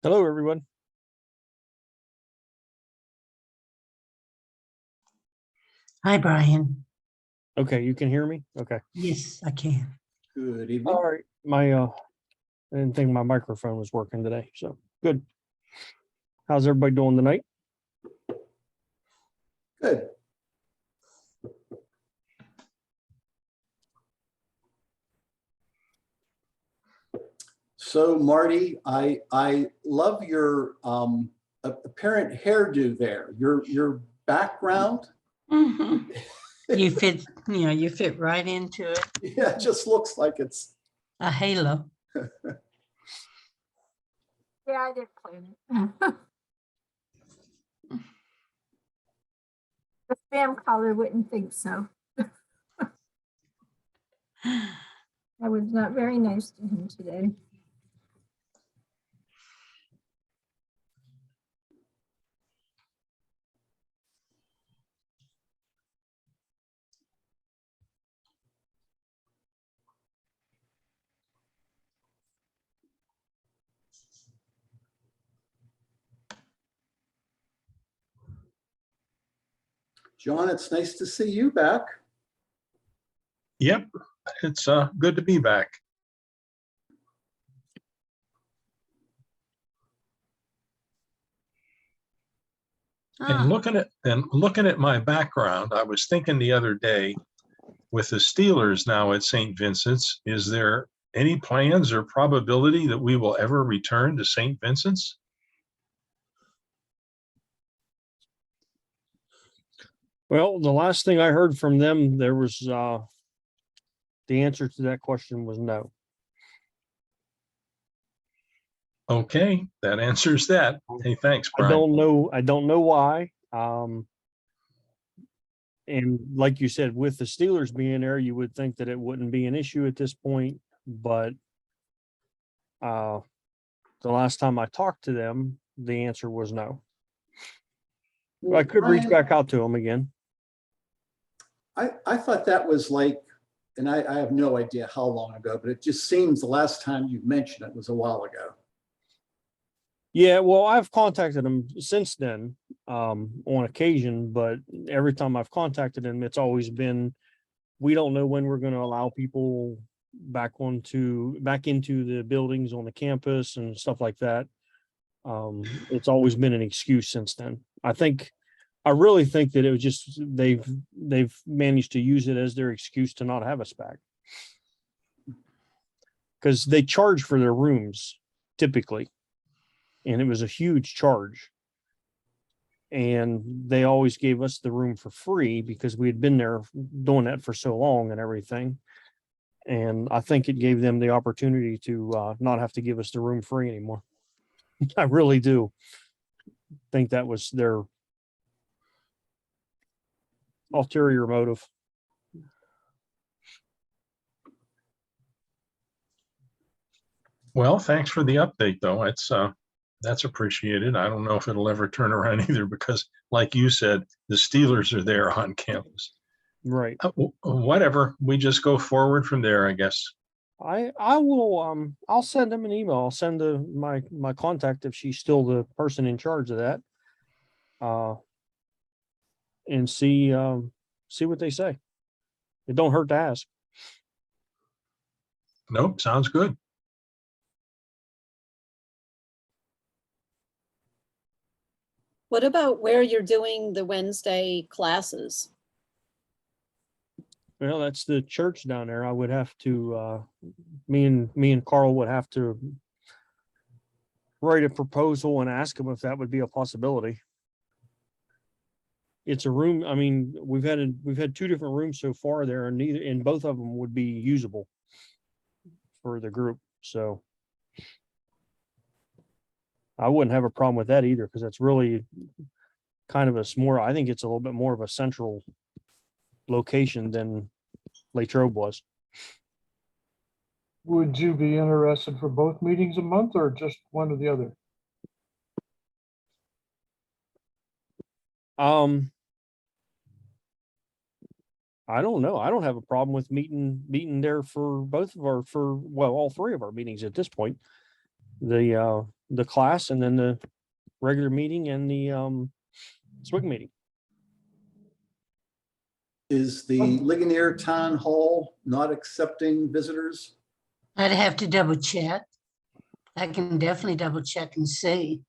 Hello, everyone. Hi, Brian. Okay, you can hear me? Okay. Yes, I can. Good evening. All right. I didn't think my microphone was working today, so good. How's everybody doing tonight? Good. So Marty, I love your apparent hairdo there. Your background. Mhm. You fit right into it. Yeah, it just looks like it's A halo. Yeah, I did plan it. The spam caller wouldn't think so. I was not very nice to him today. John, it's nice to see you back. Yep, it's good to be back. And looking at my background, I was thinking the other day, with the Steelers now at St. Vincent's, is there any plans or probability that we will ever return to St. Vincent's? Well, the last thing I heard from them, there was the answer to that question was no. Okay, that answers that. Hey, thanks, Brian. I don't know why. And like you said, with the Steelers being there, you would think that it wouldn't be an issue at this point, but the last time I talked to them, the answer was no. I could reach back out to them again. I thought that was like, and I have no idea how long ago, but it just seems the last time you mentioned it was a while ago. Yeah, well, I've contacted them since then, on occasion, but every time I've contacted them, it's always been, we don't know when we're going to allow people back into the buildings on the campus and stuff like that. It's always been an excuse since then. I really think that it was just they've managed to use it as their excuse to not have us back, because they charge for their rooms typically, and it was a huge charge. And they always gave us the room for free because we had been there doing that for so long and everything. And I think it gave them the opportunity to not have to give us the room free anymore. I really do think that was their ulterior motive. Well, thanks for the update, though. It's that's appreciated. I don't know if it'll ever turn around either, because like you said, the Steelers are there on campus. Right. Whatever. We just go forward from there, I guess. I will I'll send them an email. I'll send my contact if she's still the person in charge of that. And see what they say. It don't hurt to ask. Nope, sounds good. What about where you're doing the Wednesday classes? Well, that's the church down there. I would have to me and Carl would have to write a proposal and ask them if that would be a possibility. It's a room. I mean, we've had two different rooms so far there, and both of them would be usable for the group. So I wouldn't have a problem with that either, because that's really kind of I think it's a little bit more of a central location than Latrobe was. Would you be interested for both meetings a month or just one or the other? I don't know. I don't have a problem with meeting there for all three of our meetings at this point. The the class and then the regular meeting and the SWG meeting. Is the Ligonier Town Hall not accepting visitors? I'd have to double check. I can definitely double check and see.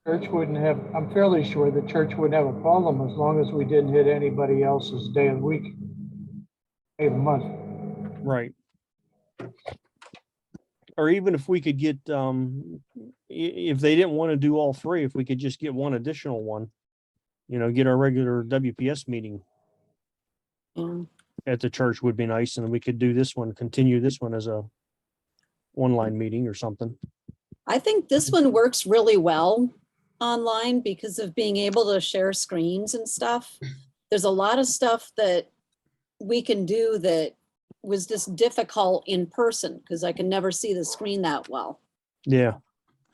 Church wouldn't have, I'm fairly sure the church wouldn't have a problem as long as we didn't hit anybody else's day of the week, day of the month. Right. Or even if we could get, if they didn't want to do all three, if we could just get one additional one, you know, get our regular WPS meeting at the church would be nice. And we could do this one, continue this one as a online meeting or something. I think this one works really well online because of being able to share screens and stuff. There's a lot of stuff that we can do that was just difficult in person because I can never see the screen that well. Yeah.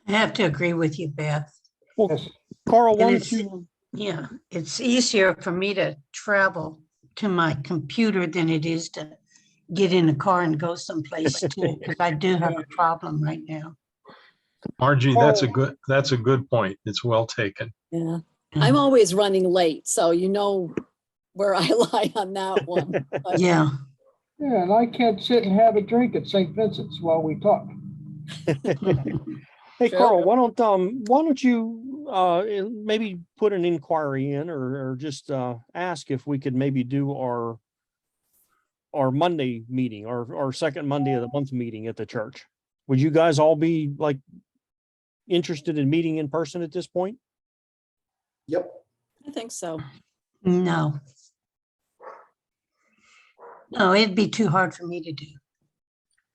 I have to agree with you, Beth. Well, Yes. Carl, why And don't you, Yeah, it's easier for me to travel to my computer than it is to get in a car and go someplace too, because I do have a problem right now. Margie, that's a good point. It's well taken. Yeah, I'm always running late, so you know where I lie on that one. But Yeah, Yeah, and I can't sit and have a drink at St. Vincent's while we talk. hey, Sure. Carl, why don't you maybe put an inquiry in or just ask if we could maybe do our Monday meeting, our second Monday of the month meeting at the church. Would you guys all be like interested in meeting in person at this point? Yep. I think so. no. No, it'd be too hard for me to do.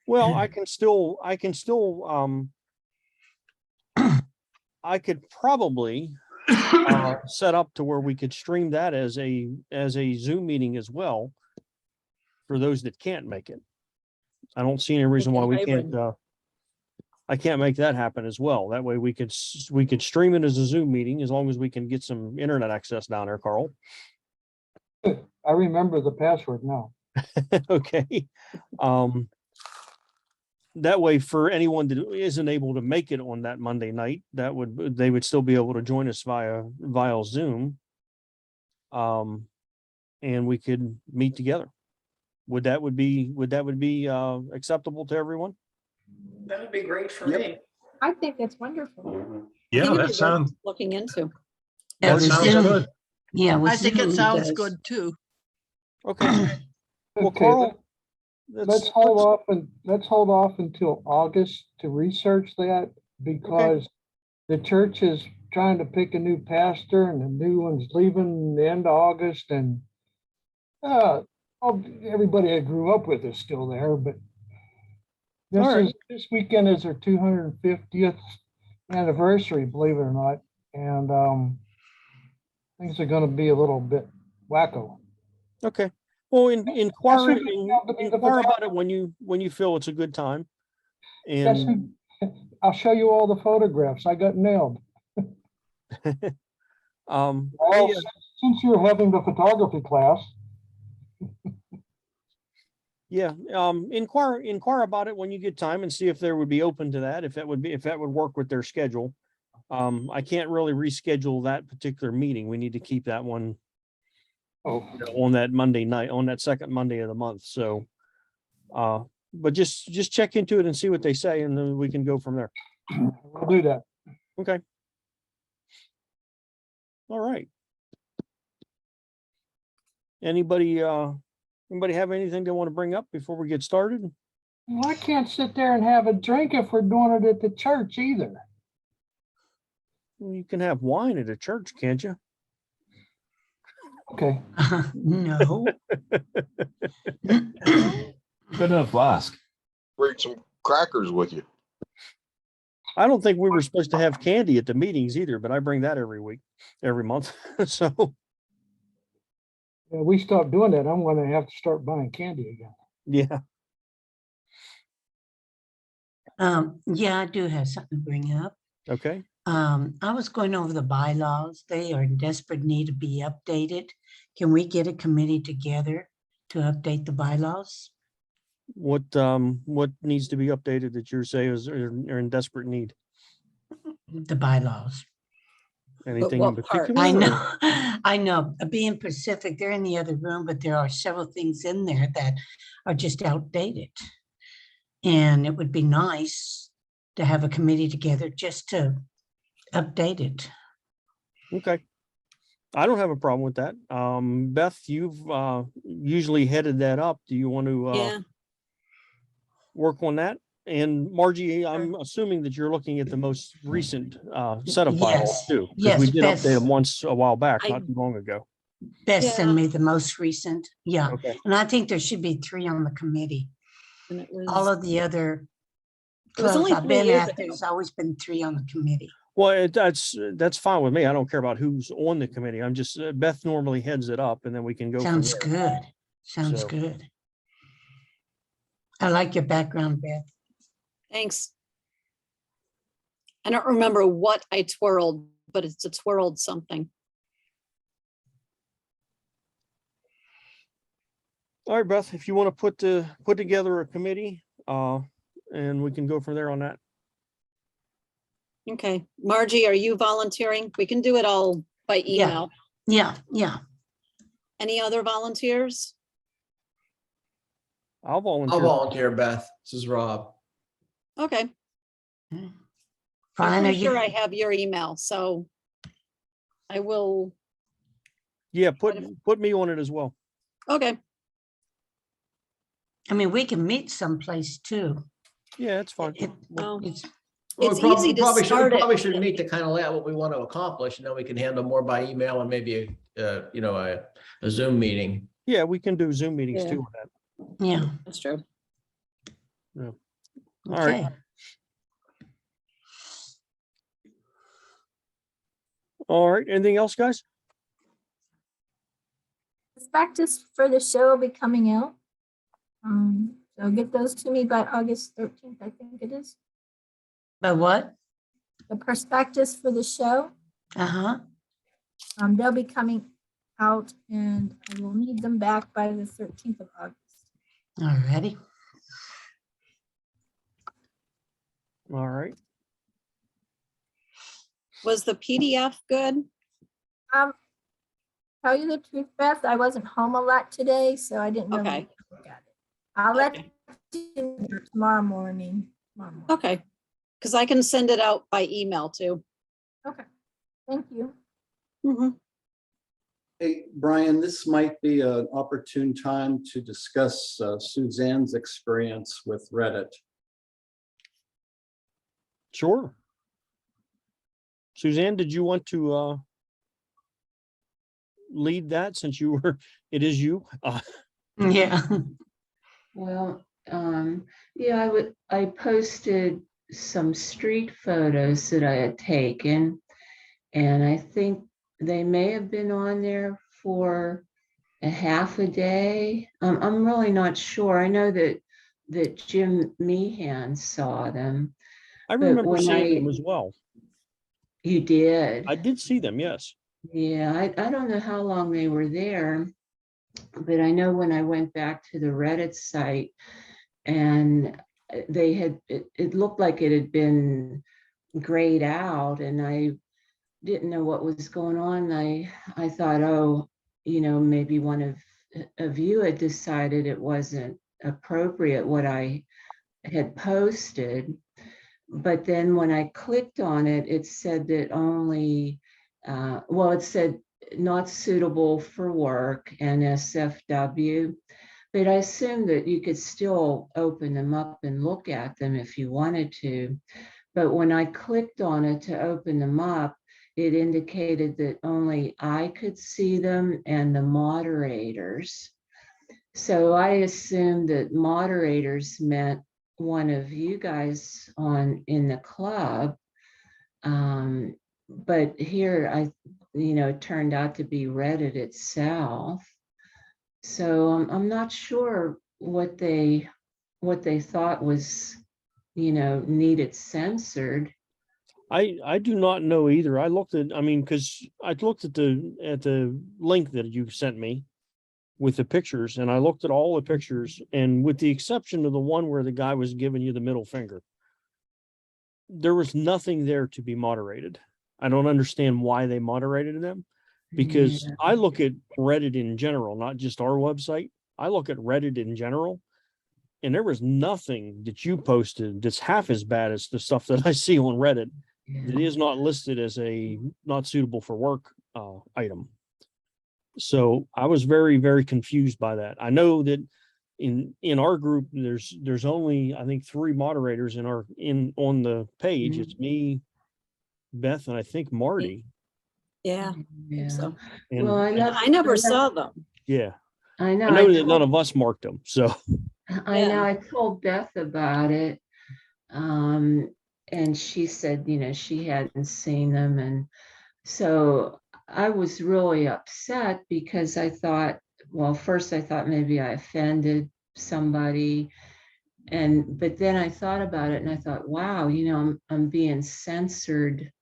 Well, I can still, I could probably set up to where we could stream that as a Zoom meeting as well for those that can't make it. I don't see any reason why we can't, I can't make that happen as well. That way we could stream it as a Zoom meeting as long as we can get some internet access down there, Carl. I remember the password now. Okay. That way for anyone that isn't able to make it on that Monday night, they would still be able to join us via Zoom. And we could meet together. Would that be acceptable to everyone? That would be great for Yep. me. I think that's wonderful. Yeah, Maybe that worth sounds, looking into. Yeah, that with sounds Zoom- good. Yeah. with I think Zoom it sounds does. good too. Okay. Well, Okay, Carl, let's hold off until August to research that because the church is trying to pick a new pastor and the new one's leaving the end of August and everybody I grew up with is still there, but All right. this weekend is their 250th anniversary, believe it or not, and things are going to be a little bit wacko. okay. Well, inquire That's who- inquire about it when you feel it's a good time. Guess And who- I'll show you all the photographs. I got nailed. Well, yeah, since you're having the photography class, yeah. Inquire about it when you get time and see if they would be open to that, if that would work with their schedule. I can't really reschedule that particular meeting. We need to keep that one on that Monday night, on that second Monday of the month. So, but just check into it and see what they say, and then we can go from there. we'll do that. Okay. All right. Anybody have anything they want to bring up before we get started? Well, I can't sit there and have a drink if we're doing it at the church either. You can have wine at a church, can't you? Okay. No. Good enough flask. Bring some crackers with you. I don't think we were supposed to have candy at the meetings either, but I bring that every month. So, Yeah, we stopped doing that. I'm going to have to start buying candy again. yeah. Yeah, I do have something to bring up. Okay. I was going over the bylaws. They are in desperate need to be updated. Can we get a committee together to update the bylaws? What needs to be updated that you say are in desperate need? The bylaws. Anything in what part? particular? I or- know, I know. Being Pacific, they're in the other room, but there are several things in there that are just outdated. And it would be nice to have a committee together just to update it. Okay. I don't have a problem with that. Beth, you've usually headed that up. Do you want to Yeah, work on that? And Margie, I'm assuming that you're looking at the most recent set of bylaws Yes, too, because we yes, did Beth. update them once a while back, I- not too long ago. Beth Yeah. sent me the most recent. Yeah. Okay. And I think there should be 3 on the committee. and it All was, of the other it was clubs only I've 3 been years at, ago. there's always been 3 on the committee. Well, that's fine with me. I don't care about who's on the committee. I'm just, Beth normally heads it up and then we can go from Sounds there. good. Sounds So- good. I like your background, Beth. Thanks. I don't remember what I twirled, but it's a twirled something. All right, Beth, if you want to put together a committee, and we can go from there on that. Okay, Margie, are you volunteering? We can do it all by Yeah. email. Yeah. Any other volunteers? I'll I'll volunteer. volunteer, Beth. This is Rob. Okay, Fine, I'm are pretty sure you, I have your email, so I will, Yeah, What if- put me on it as well. okay, I mean, we can meet someplace too. Yeah, it's fine. well, It's, Well, It's we easy to start we it. probably should meet to kind of lay out what we want to accomplish, and then we can handle more by email and maybe, a Zoom meeting. Yeah, we can do Zoom meetings Yeah. too on that. yeah. that's true. All right. Okay. All right, anything else, guys? Prospectus for the show will be coming out. So get those to me by August 13th, I think it is. But what? The prospectus for the show, Uh-huh. they'll be coming out and I will need them back by the 13th of August. Alrighty. All right. Was the PDF good? Tell you the truth, Beth, I wasn't home a lot today, so I didn't really Okay. look at it. I'll let Okay. you know tomorrow morning. Okay, because I can send it out by email too. Okay, thank you. Mhm. Hey, Brian, this might be an opportune time to discuss Suzanne's experience with Reddit. Sure. Suzanne, did you want to lead that since it is you? Yeah. Well, yeah, I posted some street photos that I had taken, and I think they may have been on there for a half a day. I'm really not sure. I know that Jim Meehan saw them. I But remember when seeing them as well. You did? I did see them, yes. Yeah, I don't know how long they were there, but I know when I went back to the Reddit site and it looked like it had been grayed out and I didn't know what was going on. I thought, oh, maybe one of you had decided it wasn't appropriate what I had posted. But then when I clicked on it, it said that only, it said not suitable for work and SFW. But I assumed that you could still open them up and look at them if you wanted to. But when I clicked on it to open them up, it indicated that only I could see them and the moderators. So I assumed that moderators meant one of you guys in the club. But here it turned out to be Reddit itself. So I'm not sure what they thought was, needed censored. I do not know either. Because I looked at the link that you sent me. with the pictures, and I looked at all the pictures, and with the exception of the one where the guy was giving you the middle finger, there was nothing there to be moderated. I don't understand why they moderated them, because Yeah. I look at Reddit in general, not just our website. I look at Reddit in general, and there was nothing that you posted that's half as bad as the stuff that I see on Reddit that is not listed as a not suitable for work item. So I was very, very confused by that. I know that in our group, there's only, I think, 3 moderators on the page. It's me, Beth, and I think Marty. Yeah. Yeah. So And Well, I never saw them. yeah, I know. I know that none of us marked them. So I know, Yeah. I told Beth about it. And she said, she hadn't seen them. And so I was really upset because I thought, well, first I thought maybe I offended somebody. But then I thought about it and I thought, wow, I'm being censored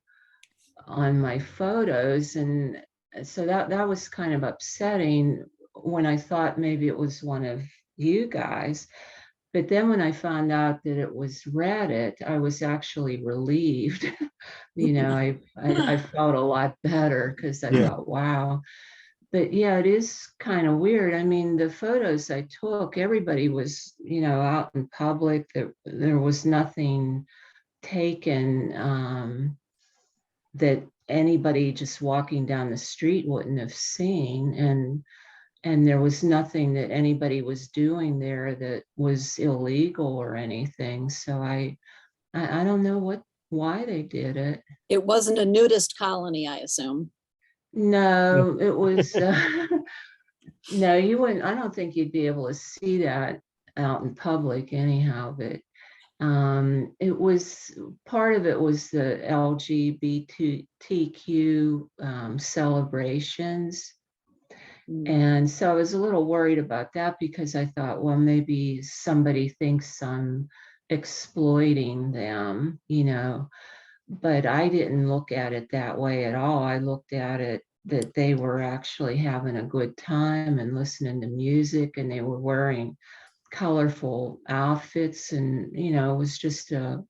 on my photos. And so that was kind of upsetting when I thought maybe it was one of you guys. But then when I found out that it was Reddit, I was actually relieved. I felt a lot better because I Yeah. thought, wow. But yeah, it is kind of weird. I mean, the photos I took, everybody was, out in public. There was nothing taken that anybody just walking down the street wouldn't have seen. And there was nothing that anybody was doing there that was illegal or anything. So I don't know why they did it. It wasn't a nudist colony, I assume. No, it was, no, you wouldn't, I don't think you'd be able to see that out in public anyhow, but it was, part of it was the LGBTQ celebrations. And so I was a little worried about that because I thought, well, maybe somebody thinks I'm exploiting them, but I didn't look at it that way at all. I looked at it that they were actually having a good time and listening to music, and they were wearing colorful outfits, and it was just a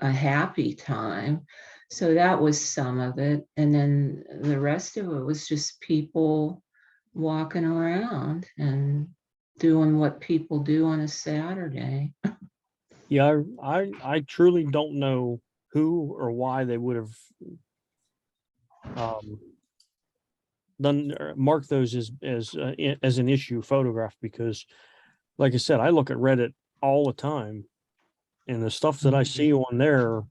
happy time. So that was some of it. And then the rest of it was just people walking around and doing what people do on a Saturday. yeah, I truly don't know who or why they would have done mark those as an issue photograph, because like I said, I look at Reddit all the time, and the stuff that I see on there,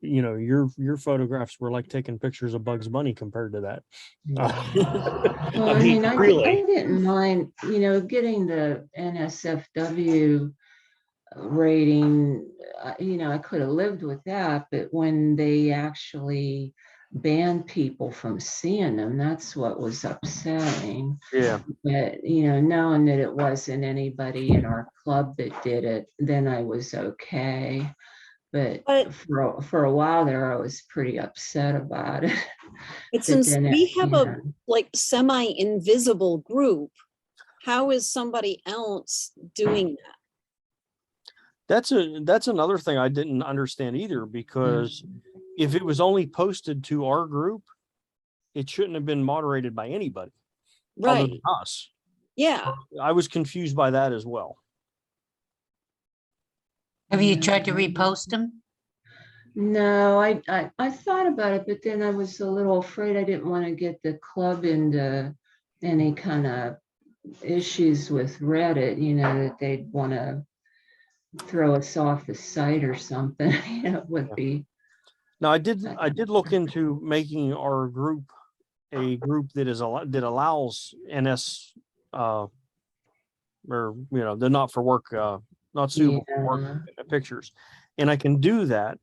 your photographs were like taking pictures of Bugs Bunny compared to that. Well, I mean, I really. didn't mind, getting the NSFW rating. I could have lived with that, but when they actually banned people from seeing them, that's what was upsetting. Yeah. But, knowing that it wasn't anybody in our club that did it, then I was okay. But for a while there, I was pretty upset about it. But since we have a like semi-invisible group, how is somebody else doing that? That's another thing I didn't understand either, because if it was only posted to our group, it shouldn't have been moderated by anybody other than Right. us. Yeah. I was confused by that as well. Have you tried to repost them? No, I thought about it, but then I was a little afraid. I didn't want to get the club into any kind of issues with Reddit, that they'd want to throw us off the site or something. It would be. Now, I did look into making our group a group that allows NS or the not for work not suitable for work pictures, and I can do that.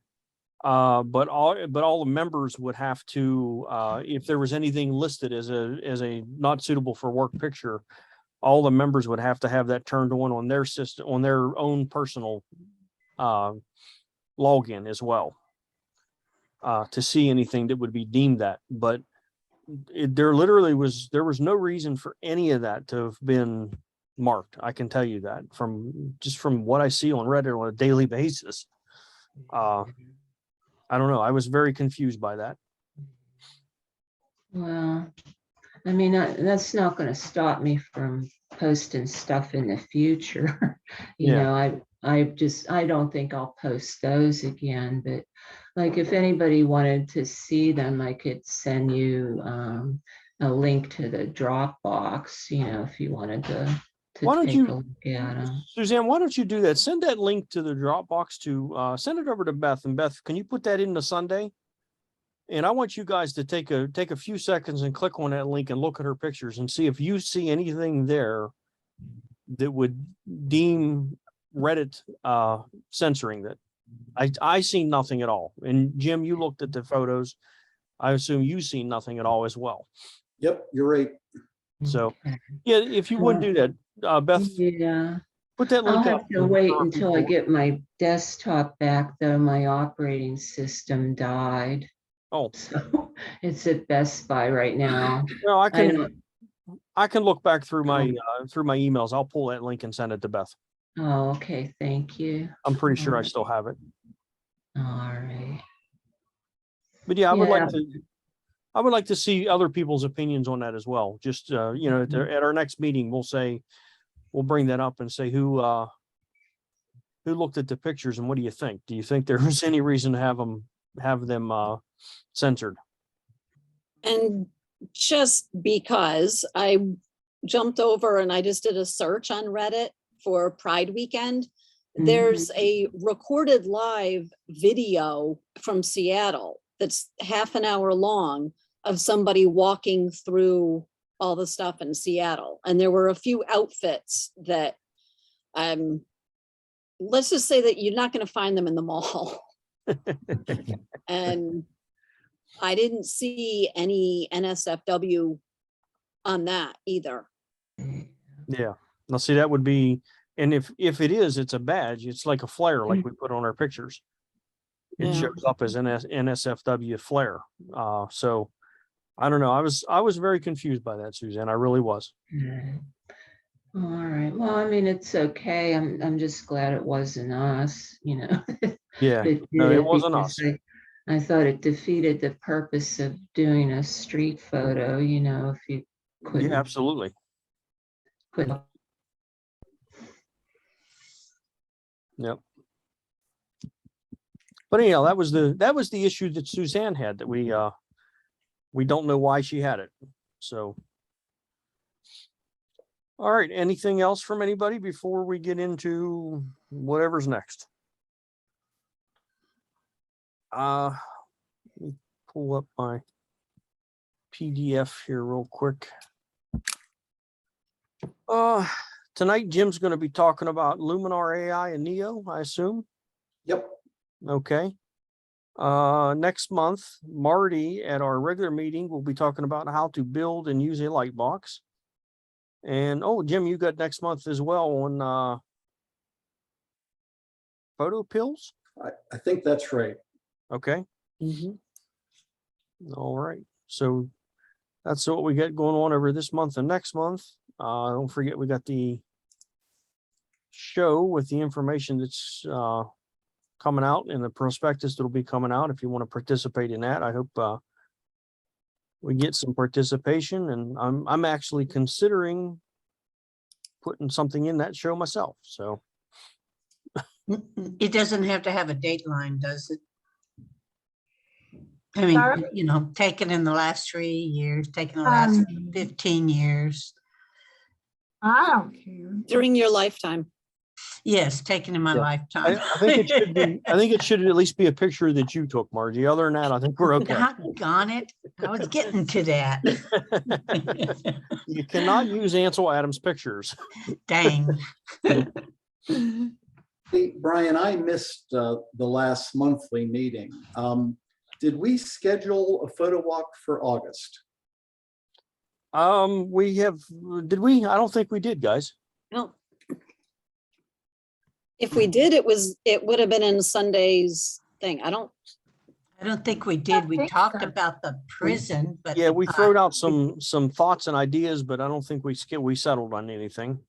But all the members would have to, if there was anything listed as a not suitable for work picture, all the members would have to have that turned on their system, on their own personal login as well, to see anything that would be deemed that. But there was no reason for any of that to have been marked. I can tell you that from what I see on Reddit on a daily basis. I don't know. I was very confused by that. Well, I mean, that's not going to stop me from posting stuff in the future. You Yeah. know, I don't think I'll post those again, but like if anybody wanted to see them, I could send you a link to the Dropbox, you know, if you wanted to Why don't take you- a look at them. Suzanne, why don't you do that? Send that link to the Dropbox send it over to Beth. And Beth, can you put that into Sunday? And I want you guys to take a few seconds and click on that link and look at her pictures and see if you see anything there that would deem Reddit censoring that. I see nothing at all. And Jim, you looked at the photos. I assume you see nothing at all as well. Yep, you're right. So yeah, if you wouldn't do that, Beth, Yeah. put that I'll link have up. to wait until I get my desktop back, though. My operating system died. Oh, So it's at Best Buy right now. no, I don't- can look back through my emails. I'll pull that link and send it to Beth. Oh, okay, thank you. I'm pretty sure I still have it. All right. But yeah, I Yeah. would like to see other people's opinions on that as well. Just you know, at our next meeting, we'll bring that up and say who looked at the pictures and what do you think? Do you think there was any reason to have them censored? And just because I jumped over and I just did a search on Reddit for Pride Weekend, there's a recorded live video from Seattle that's half an hour long of somebody walking through all the stuff in Seattle. And there were a few outfits that, let's just say that you're not going to find them in the mall. And I didn't see any NSFW on that either. Yeah. Now see, that would be, and if it is, it's a badge. It's like a flare, like we put on our pictures. It Yeah. shows up as an NSFW flare. So I don't know. I was very confused by that, Suzanne. I really was. All right. Well, I mean, it's okay. I'm just glad it wasn't us, you know. Yeah. that No, did it wasn't because us. I thought it defeated the purpose of doing a street photo, you know, if you couldn't Yeah, absolutely. put. Yep. But anyhow, that was the issue that Suzanne had, that we don't know why she had it. So, all right. Anything else from anybody before we get into whatever's next? Let me pull up my PDF here real quick. Tonight Jim's going to be talking about Luminar AI and Neo, I assume. Yep. Okay. Next month, Marty at our regular meeting will be talking about how to build and use a light box. And Jim, you got next month as well on photo pills. I think that's right. Okay. All right. So that's what we got going on over this month and next month. Don't forget, we got the show with the information that's coming out in the prospectus that'll be coming out. If you want to participate in that, I hope we get some participation. And I'm actually considering putting something in that show myself. So It doesn't have to have a dateline, does it? I mean, Sorry? you know, taken in the last 3 years, taken in the last 15 years. I don't care. During your lifetime. Yes, taken in my Yeah. lifetime. I think it should be. I think it should at least be a picture that you took, Margie. Other than that, I think we're okay. Doggone it. I was getting to that. You cannot use Ansel Adams pictures. Dang. Hey, Brian, I missed the last monthly meeting. Did we schedule a photo walk for August? We have, did we? I don't think we did, guys. No. If we did, it would have been in Sunday's thing. I don't I don't think we did. We think talked so. about the prison, but. Yeah, the we bot- throwed out some thoughts and ideas, but I don't think we settled on anything.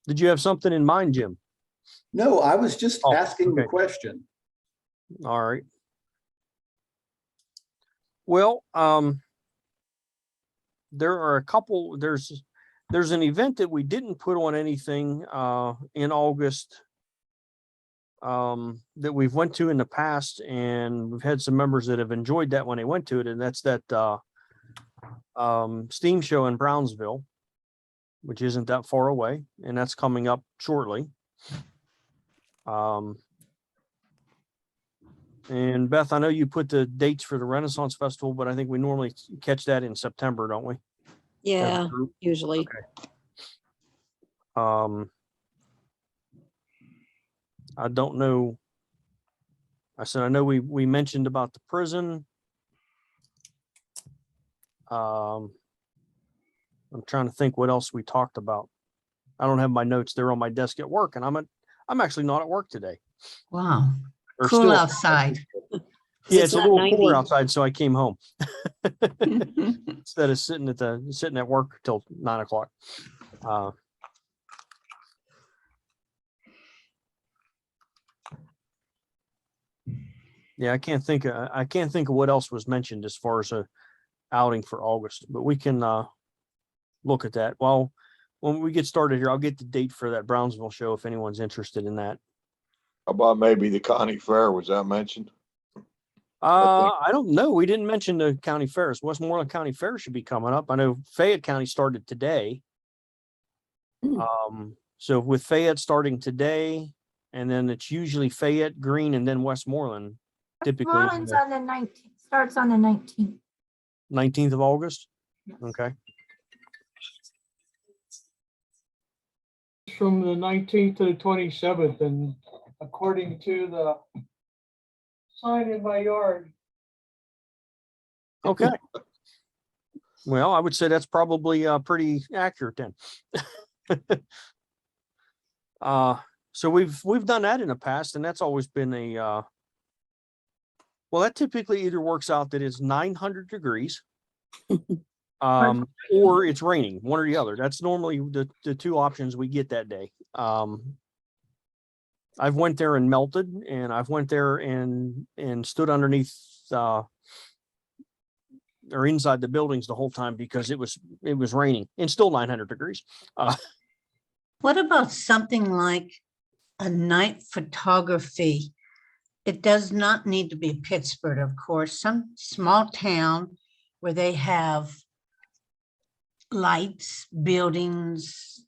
Did you have something in mind, Jim? No, I was just Oh, asking the okay. question. All right. Well, there are a couple, there's an event that we didn't put on anything in August that we've went to in the past, and we've had some members that have enjoyed that when they went to it, and that's that steam show in Brownsville, which isn't that far away, and that's coming up shortly. And Beth, I know you put the dates for the Renaissance Festival, but I think we normally catch that in September, don't we? As a Yeah, group? usually. Okay. I don't know. I said, I know we mentioned about the prison. I'm trying to think what else we talked about. I don't have my notes. They're on my desk at work, and I'm actually not at work today. Wow, Or cool still- outside. Yeah, It's it's a not little cooler 90. outside, so I came home instead of sitting at work till 9 o'clock. Yeah, I can't think of what else was mentioned as far as a outing for August, but we can look at that. Well, when we get started here, I'll get the date for that Brownsville show if anyone's interested in that. How about maybe the county fair? Was that mentioned? I don't know. We didn't mention the county fairs. Westmoreland County Fair should be coming up. I know Fayette County started today. So with Fayette starting today, and then it's usually Fayette, Greene, and then Westmoreland. Typically Westmoreland's on the 19th, starts on the 19th. 19th of August. Yes. Okay. From the 19th to the 27th, and according to the sign in my yard, Okay. Well, I would say that's probably pretty accurate then. So we've done that in the past, and that's always been a well, that typically either works out that it's 900 degrees or it's raining, one or the other. That's normally the two options we get that day. I've went there and melted, and I've went there and stood underneath or inside the buildings the whole time because it was raining and still 900 degrees. What about something like a night photography? It does not need to be Pittsburgh, of course, some small town where they have lights, buildings,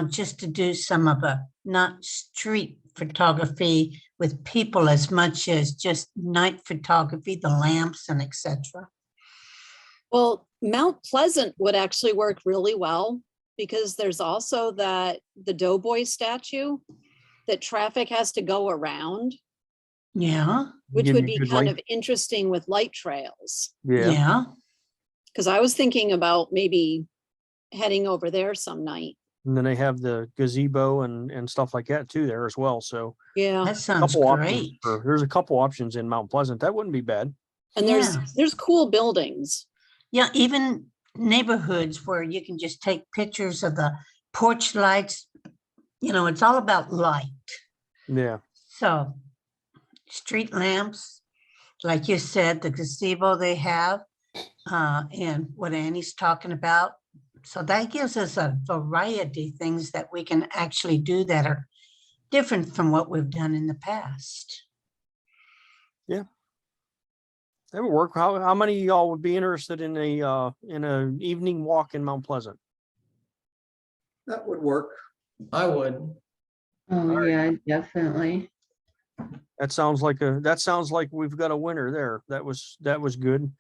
just to do some of a, not street photography with people as much as just night photography, the lamps and etc. Well, Mount Pleasant would actually work really well because there's also the Doughboy statue that traffic has to go around, Yeah, which Give would you be good kind light. of interesting with light trails. yeah. Because I was thinking about maybe heading over there some night. And then they have the gazebo and stuff like that too there as well. So Yeah. That sounds great. there's a couple options in Mount Pleasant. That wouldn't be bad. And Yeah. there's cool buildings. Yeah, even neighborhoods where you can just take pictures of the porch lights. It's all about light. Yeah. So street lamps, like you said, the gazebo they have, and what Annie's talking about. So that gives us a variety of things that we can actually do that are different from what we've done in the past. That would work. How many of y'all would be interested in a evening walk in Mount Pleasant? That would work. I would. Oh, yeah, definitely. That sounds like we've got a winner there. That was good.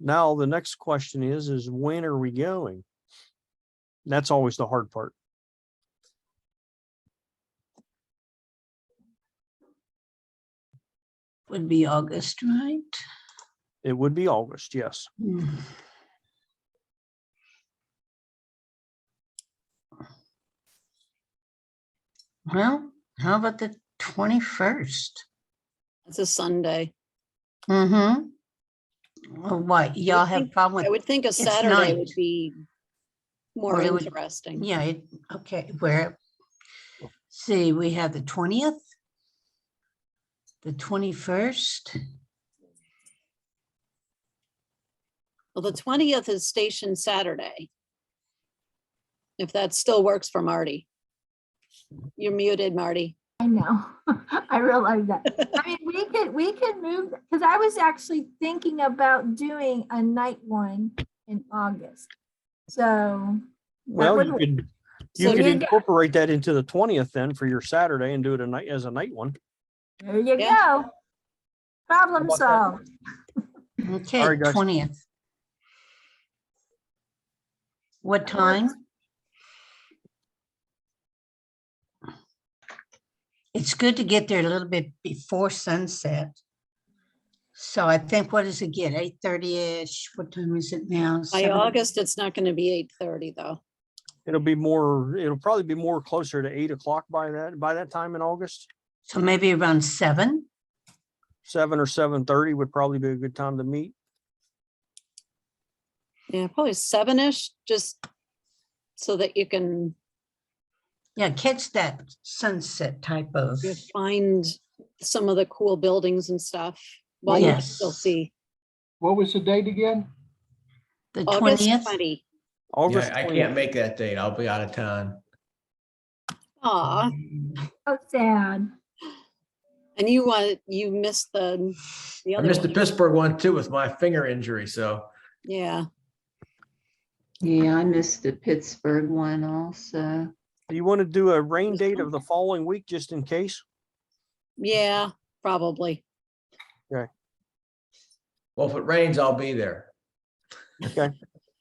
Now the next question is when are we going? That's always the hard part. Would be August, right? It would be August, yes. Hmm. Well, how about the 21st? It's a Sunday. Mm-hmm. Well, what, y'all have a problem I with, would think a it's Saturday would night. be more Well, it would- interesting. yeah, okay, where, see, we have the 20th, the 21st. Well, the 20th is Station Saturday. If that still works for Marty. You're muted, Marty. I know. I realize that. I mean, we could move, because I was actually thinking about doing a night one in August. So. Well, would you work. could, So you could you- incorporate that into the 20th then for your Saturday and do it as a night one. There you Yeah. go. Problem about that? solved. Okay, All right, guys. 20th. What time? It's good to get there a little bit before sunset. So I think, what does it get? 8:30-ish? What time is it now? By 7? August, it's not going to be 8:30 though. It'll probably be more closer to 8 o'clock by that time in August. So maybe around 7? 7 or 7:30 would probably be a good time to meet. Yeah, probably 7-ish, just so that you can Yeah, catch that sunset type of. find some of the cool buildings and stuff while you can still Yes. see. What was the date again? The August 20th? 20. August Yeah, I 20th. can't make that date. I'll be out of town. Aw, So sad. and you missed the I other missed the one. Pittsburgh one too with my finger injury, so. Yeah, Yeah, I missed the Pittsburgh one also. Do you want to do a rain date of the following week just in case? yeah, probably. Well, if it rains, I'll be there. Okay.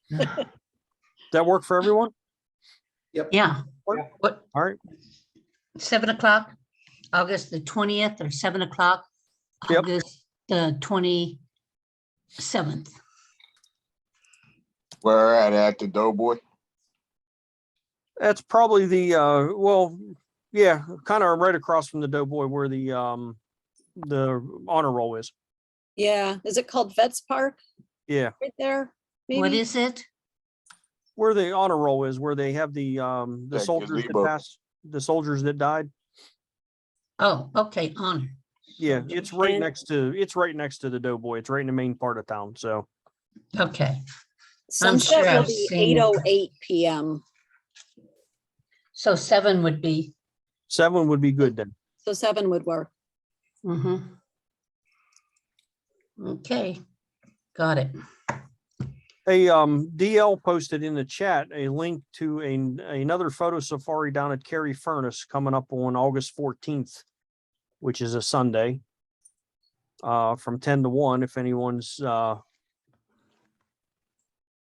Does that work for everyone? Yeah. Work? What, All right. 7 o'clock, August the 20th, or 7 o'clock, Yep. August the 27th. Where at the Doughboy? That's probably the yeah, kind of right across from the Doughboy where the honor roll is. Yeah, is it called Vets Park Yeah, right there? What Maybe? is it? where the honor roll is, where they have the That soldiers that gazebo. passed, the soldiers that died. Oh, okay, honor. Yeah, it's right And- next to the Doughboy. It's right in the main part of town. So Okay, Sunset sure will I've be seen it. 8:08 p.m. so 7 would be. 7 would be good then. So 7 would work. Mhm. Okay, got it. Hey, DL posted in the chat a link to another photo safari down at Carrie Furnace coming up on August 14th, which is a Sunday, from 10 to 1. If anyone's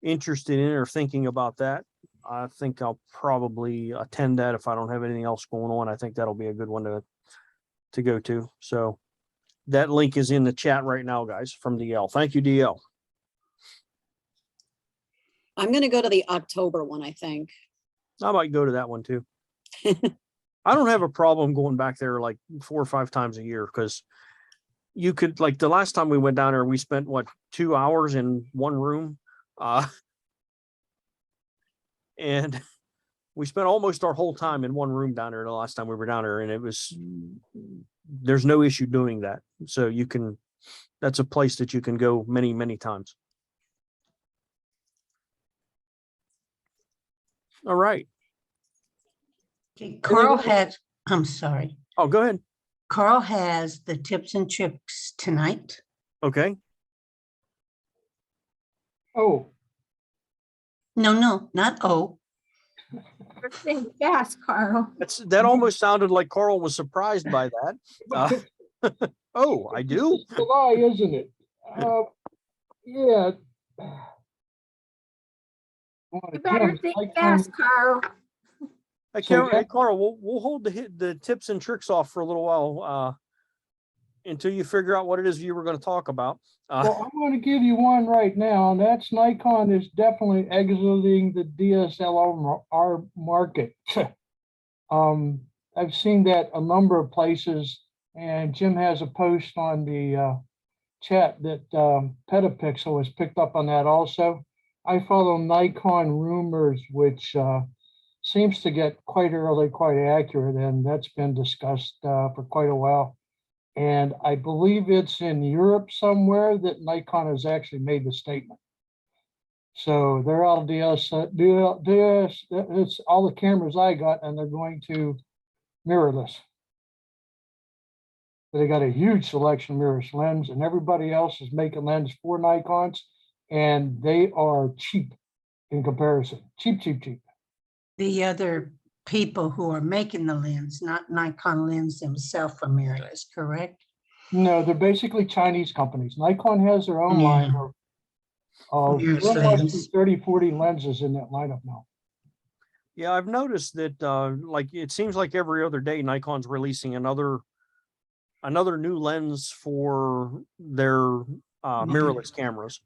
interested in or thinking about that, I think I'll probably attend that if I don't have anything else going on. I think that'll be a good one to go to. So that link is in the chat right now, guys, from DL. Thank you, DL. I'm going to go to the October one, I think. I might go to that one too. I don't have a problem going back there like 4 or 5 times a year because you could, like the last time we went down there, we spent 2 hours in one room. And we spent almost our whole time in one room down there the last time we were down there. And there's no issue doing that. So that's a place that you can go many, many times. All right. Okay, Carl has, I'm sorry, Oh, go ahead. Carl has the tips and tricks tonight. Okay. Oh, No, not O. You're saying fast, Carl. That almost sounded like Carl was surprised by that. Oh, I do. it's July, isn't it? Yeah. You better think fast, Carl. Hey, So, yeah. Carl, we'll hold the tips and tricks off for a little while until you figure out what it is you were going to talk about. Well, I'm going to give you one right now, and that's Nikon is definitely exiting the DSLR market. I've seen that a number of places, and Jim has a post on the chat that Petapixel has picked up on that also. I follow Nikon rumors, which seems to get quite early, quite accurate, and that's been discussed for quite a while. And I believe it's in Europe somewhere that Nikon has actually made the statement. So they're all it's all the cameras I got, and they're going to mirrorless. They got a huge selection of mirrorless lens, and everybody else is making lenses for Nikons, and they are cheap in comparison. Cheap, cheap, cheap. The other people who are making the lens, not Nikon lens themselves, are mirrorless, correct? No, they're basically Chinese companies. Nikon has their own line of Mirrorless almost lens. 30, 40 lenses in that lineup now. Yeah, I've noticed that like it seems like every other day Nikon's releasing another new lens for their mirrorless cameras,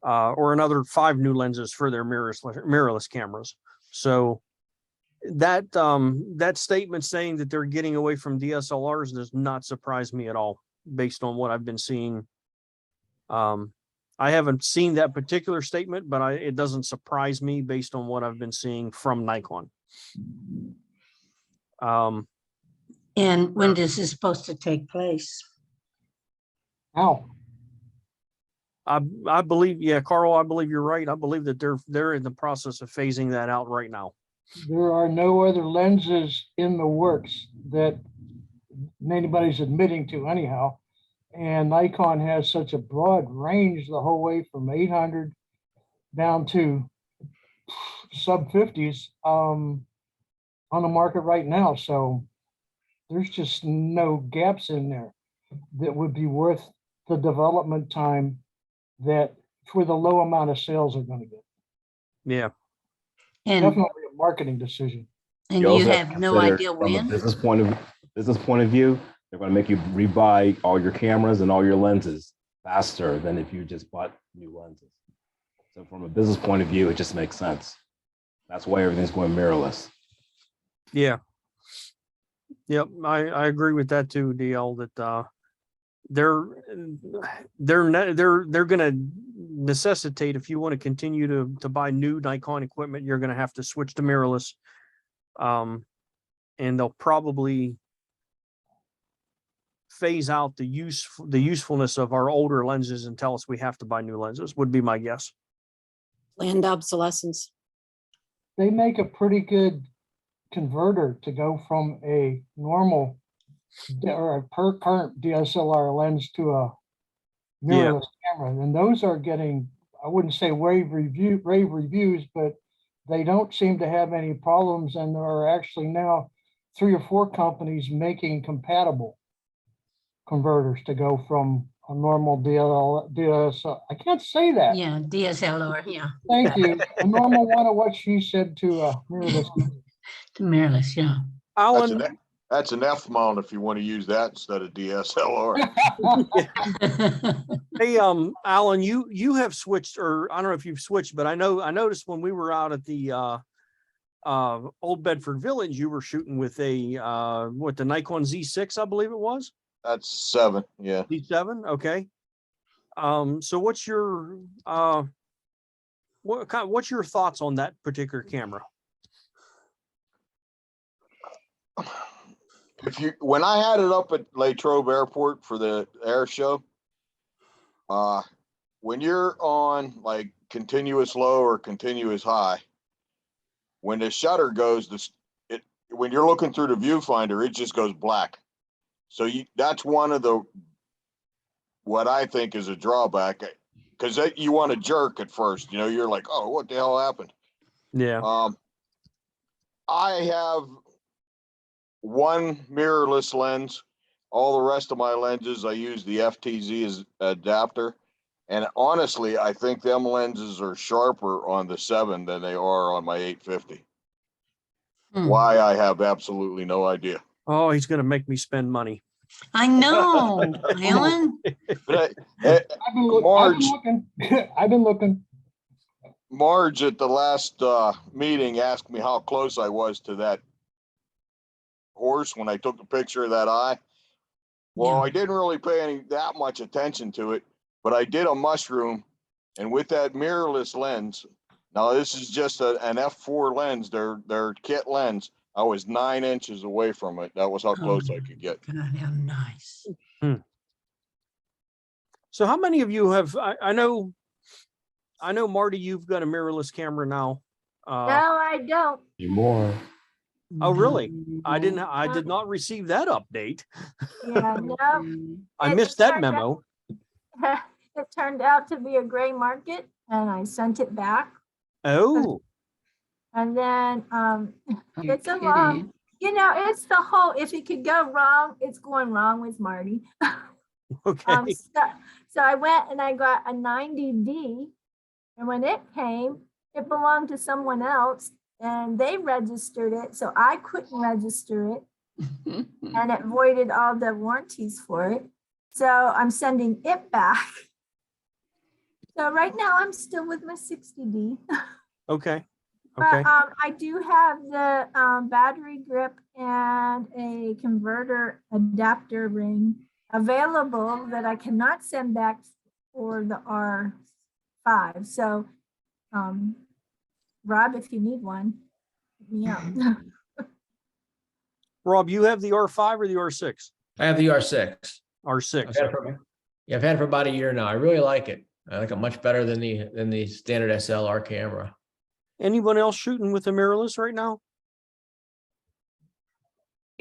or another 5 new lenses for their mirrorless cameras. So that that statement saying that they're getting away from DSLRs does not surprise me at all, based on what I've been seeing. I haven't seen that particular statement, but it doesn't surprise me based on what I've been seeing from Nikon. And when is this supposed to take place? How? I believe, yeah, Carl, I believe you're right. I believe that they're in the process of phasing that out right now. There are no other lenses in the works that anybody's admitting to anyhow. And Nikon has such a broad range the whole way from 800 down to sub 50s on the market right now. So there's just no gaps in there that would be worth the development time that for the low amount of sales are going to get. Yeah. And, Definitely a marketing decision. and also you to have no consider idea from a when? business point of view, they're going to make you rebuy all your cameras and all your lenses faster than if you just bought new lenses. So from a business point of view, it just makes sense. That's why everything's going mirrorless. Yeah. Yep. I agree with that too, DL, that they're going to necessitate, if you want to continue to buy new Nikon equipment, you're going to have to switch to mirrorless. And they'll probably phase out the usefulness of our older lenses and tell us we have to buy new lenses, would be my guess. Planned obsolescence. They make a pretty good converter to go from a normal or a current DSLR lens to a mirrorless camera. And those are getting, I wouldn't say rave reviews, but they don't seem to have any problems. And there are actually now 3 or 4 companies making compatible converters to go from a normal DSLR. I can't say that. Yeah, DSLR, yeah. Thank you. A normal one of what she said to mirrorless. To mirrorless, yeah. Alan, That's an F mount if you want to use that instead of DSLR. hey, Alan, you have switched, or I don't know if you've switched, but I noticed when we were out at the Old Bedford Village, you were shooting with the Nikon Z6, I believe it was. That's 7, yeah. Z7, okay. So what's your what's your thoughts on that particular camera? When I had it up at Latrobe Airport for the air show, when you're on like continuous low or continuous high, when the shutter goes, when you're looking through the viewfinder, it just goes black. So that's one of what I think is a drawback, because you want to jerk at first. You know, you're like, oh, what the hell happened? Yeah. I have one mirrorless lens. All the rest of my lenses, I use the FTZ as adapter. And honestly, I think them lenses are sharper on the 7 than they are on my 850. Why, I have absolutely no idea. Oh, he's going to make me spend money. I know, Alan. I've been looking. Marge at the last meeting asked me how close I was to that horse when I took the picture of that eye. Well, Yeah. I didn't really pay that much attention to it, but I did a mushroom, and with that mirrorless lens, now this is just an f4 lens, their kit lens. I was 9 inches away from it. That was how close I could get. God, how nice. So how many of you have, I know, Marty, you've got a mirrorless camera now. No, I don't. More. Oh, really? Mm-hmm. I did not receive that update. Yeah, no. I It missed that turned out- memo. It turned out to be a gray market and I sent it back. Oh, And then You're it's a long, kidding. you know, it's the whole, if it could go wrong, it's going wrong with Marty. okay. So I went and I got a 90D. And when it came, it belonged to someone else and they registered it. So I couldn't register it and it voided all the warranties for it. So I'm sending it back. So right now I'm still with my 60D. Okay. But Okay. I do have the battery grip and a converter adapter ring available that I cannot send back for the R5. So, Rob, if you need one, hit me up. Rob, you have the R5 or the R6? I have the R6. R6. I've had it for, yeah, I've had it for about a year now. I really like it. I like it much better than the standard SLR camera. Anyone else shooting with a mirrorless right now?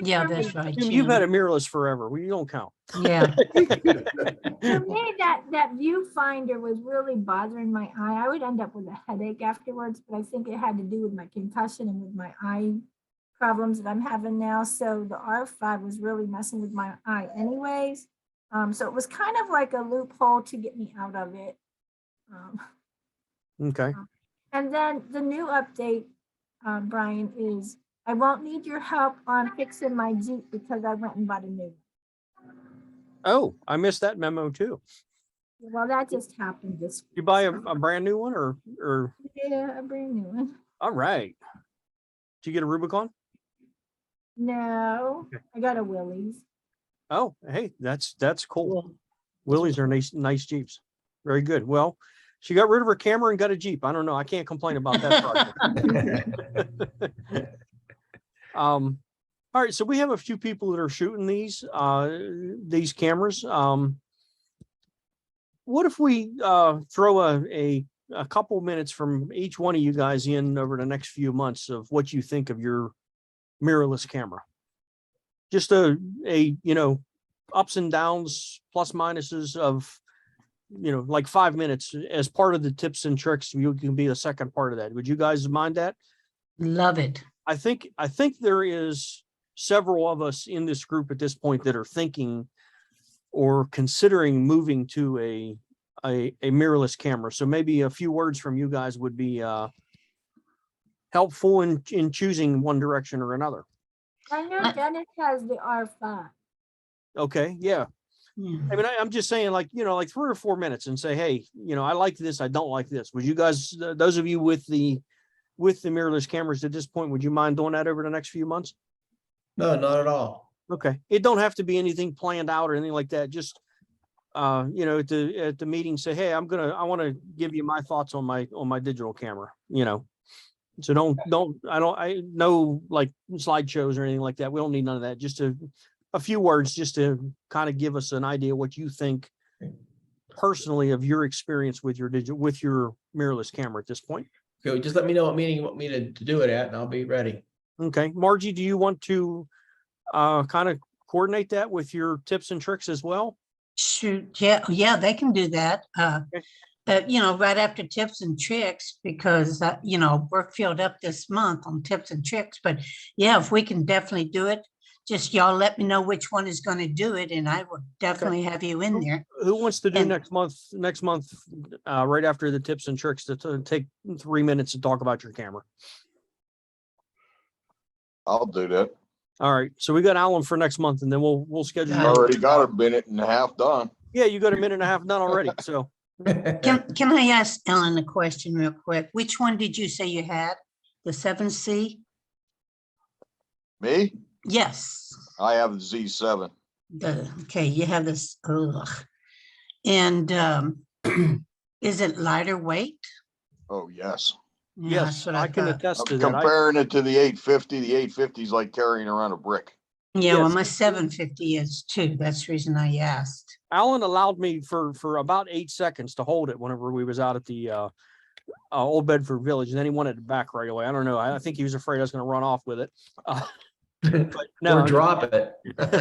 Yeah, that's right. Jim, you've Jim. had a mirrorless forever. Well, you don't count. Yeah. For me, that viewfinder was really bothering my eye. I would end up with a headache afterwards, but I think it had to do with my concussion and with my eye problems that I'm having now. So the R5 was really messing with my eye anyways. So it was kind of like a loophole to get me out of it. Okay. And then the new update, Brian, is I won't need your help on fixing my Jeep because I went and bought a new one. Oh, I missed that memo too. Well, that just happened this You buy a brand new one or Yeah, a brand new one. all right. Did you get a Rubicon? No, I got a Willys. Oh, hey, that's cool. Willys are nice Jeeps. Very good. Well, she got rid of her camera and got a Jeep. I don't know. I can't complain about that project. All right, so we have a few people that are shooting these cameras. What if we throw a couple minutes from each one of you guys in over the next few months of what you think of your mirrorless camera? Just a ups and downs, plus minuses of, like 5 minutes as part of the tips and tricks. You can be the second part of that. Would you guys mind that? Love it. I think there is several of us in this group at this point that are thinking or considering moving to a mirrorless camera. So maybe a few words from you guys would be helpful in choosing one direction or another. I know Dennis has the R5. Okay, yeah. Yeah. I mean, I'm just saying, like 3 or 4 minutes and say, hey, I like this, I don't like this. Would you guys, those of you with the mirrorless cameras at this point, would you mind doing that over the next few months? No, not at all. Okay. It don't have to be anything planned out or anything like that. Just, at the meeting, say, hey, I want to give you my thoughts on my digital camera, So I know like slideshows or anything like that. We don't need none of that. Just a few words just to kind of give us an idea what you think personally of your experience with your mirrorless camera at this point. Okay, just let me know what meeting you want me to do it at, and I'll be ready. Okay, Margie, do you want to kind of coordinate that with your tips and tricks as well? Shoot, yeah, they can do that. Right after tips and tricks, because we're filled up this month on tips and tricks. But yeah, if we can definitely do it, just y'all let me know which one is going to do it, and I will definitely have you in there. Who wants to do And- next month, right after the tips and tricks, to take 3 minutes to talk about your camera? I'll do that. All right, so we got Alan for next month, and then we'll schedule. I you. already got a minute and a half done. Yeah, you got a minute and a half done already. So Can I ask Ellen a question real quick? Which one did you say you had? The 7C? Me? Yes. I have the Z7. Okay, you have this. Ugh. And is it lighter weight? Oh, yes. Yeah, Yes, that's what I can thought. attest to I'm that. comparing it to the 850. The 850 is like carrying around a brick. Yeah, well, Yes. my 750 is too. That's the reason I asked. Alan allowed me for about 8 seconds to hold it whenever we was out at the Old Bedford Village, and then he wanted it back right away. I don't know. I think he was afraid I was going to run off with it. But no, Or drop it.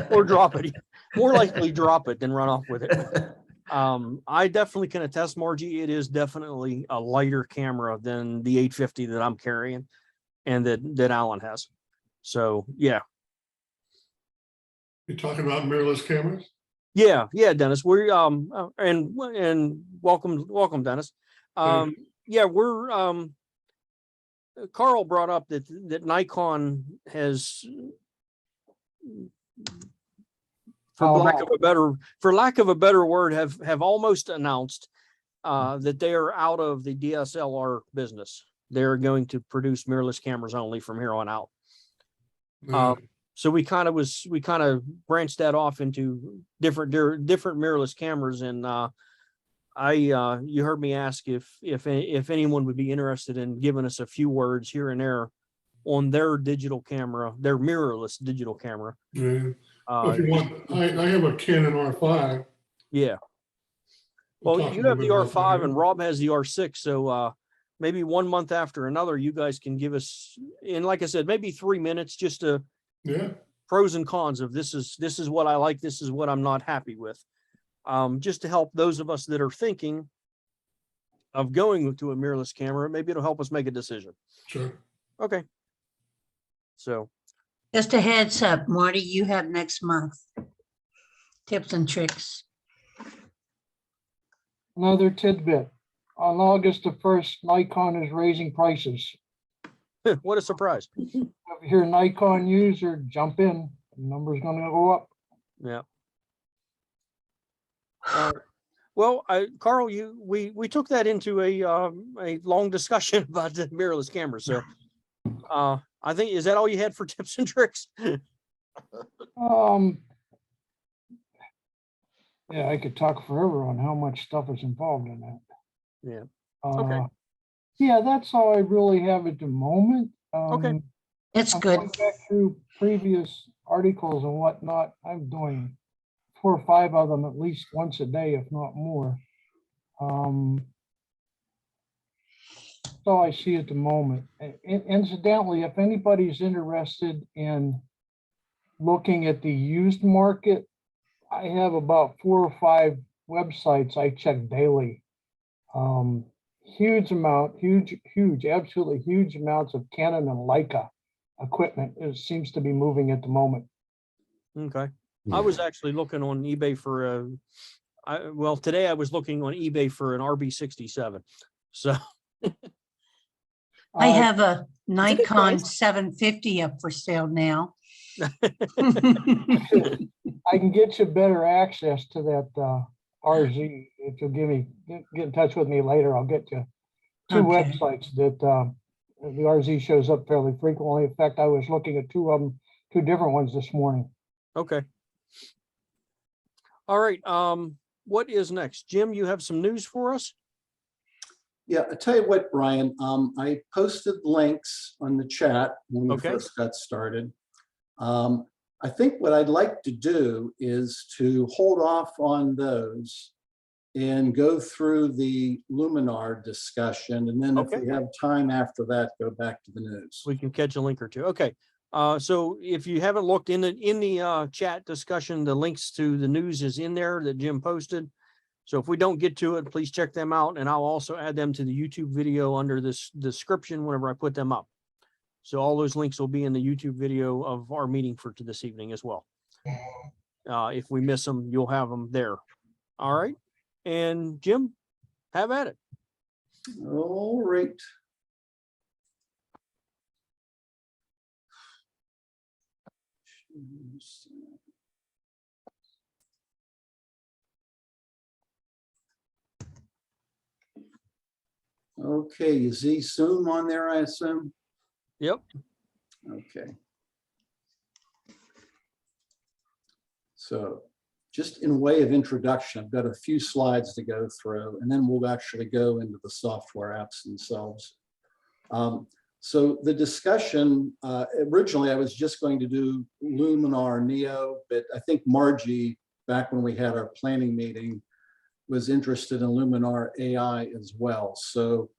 or drop it. More likely drop it than run off with it. I definitely can attest, Margie, it is definitely a lighter camera than the 850 that I'm carrying and that Alan has. So yeah. You're talking about mirrorless cameras? Yeah, Dennis. We're and welcome, Dennis. Yeah, we're Carl brought up that Nikon has, for lack of a better word, have almost announced that they are out of the DSLR business. They're going to produce mirrorless cameras only from here on out. So we kind of branched that off into different mirrorless cameras, and you heard me ask if anyone would be interested in giving us a few words here and there on their digital camera, their mirrorless digital camera. Yeah. If you want, I have a Canon R5. Yeah. Well, you have the R5 and Rob has the R6, so maybe 1 month after another, you guys can give us, and like I said, maybe 3 minutes just to pros and cons of this is what I like, this is what I'm not happy with. Just to help those of us that are thinking of going to a mirrorless camera, maybe it'll help us make a decision. Sure. Okay. So. Just a heads up, Marty, you have next month. Tips and tricks. Another tidbit. On August the 1st, Nikon is raising prices. What a surprise. If you're a Nikon user, jump in. The number's going to go up. Yeah. Well, Carl, we took that into a long discussion about the mirrorless camera. So I think, is that all you had for tips and tricks? Yeah, I could talk forever on how much stuff is involved in that. Yeah. Okay. Yeah, that's all I really have at the moment. Okay. It's I'm good. going back through previous articles and whatnot. I'm doing 4 or 5 of them at least once a day, if not more. That's all I see at the moment. Incidentally, if anybody's interested in looking at the used market, I have about 4 or 5 websites I check daily. Huge, absolutely huge amounts of Canon and Leica equipment. It seems to be moving at the moment. Okay. I was actually looking on eBay for today I was looking on eBay for an RB67. So I have a Nikon 750 up for sale now. I can get you better access to that RZ. If you'll get in touch with me later, I'll get you 2 websites that the RZ shows up fairly frequently. In fact, I was looking at 2 of them, 2 different ones this morning. okay. All right. What is next? Jim, you have some news for us? Yeah, I tell you what, Brian, I posted links on the chat when we first got started. I think what I'd like to do is to hold off on those and go through the Luminar discussion. And then if we have time after that, go back to the news. We can catch a link or two. Okay. So if you haven't looked in the chat discussion, the links to the news is in there that Jim posted. So if we don't get to it, please check them out. And I'll also add them to the YouTube video under this description whenever I put them up. So all those links will be in the YouTube video of our meeting for this evening as well. If we miss them, you'll have them there. All right. And Jim, have at it. All right. Okay, is he Zoom on there, I assume? Yep. Okay. So just in way of introduction, I've got a few slides to go through, and then we'll actually go into the software apps themselves. So the discussion, originally I was just going to do Luminar Neo, but I think Margie, back when we had our planning meeting, was interested in Luminar AI as well. So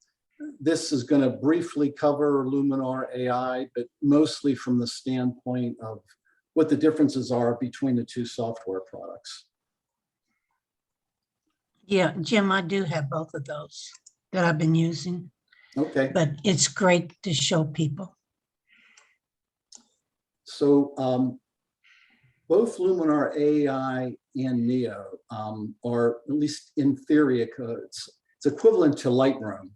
this is going to briefly cover Luminar AI, but mostly from the standpoint of what the differences are between the two software products. Yeah, Jim, I do have both of those that I've been using, Okay. but it's great to show people. So both Luminar AI and Neo are, at least in theory, it's equivalent to Lightroom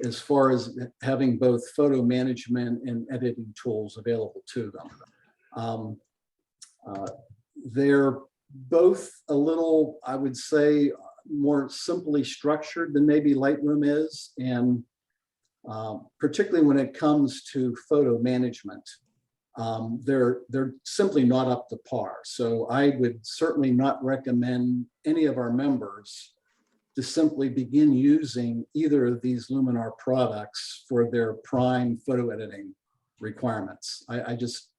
as far as having both photo management and editing tools available to them. They're both a little, I would say, more simply structured than maybe Lightroom is, and particularly when it comes to photo management. They're simply not up to par. So I would certainly not recommend any of our members to simply begin using either of these Luminar products for their prime photo editing requirements. I just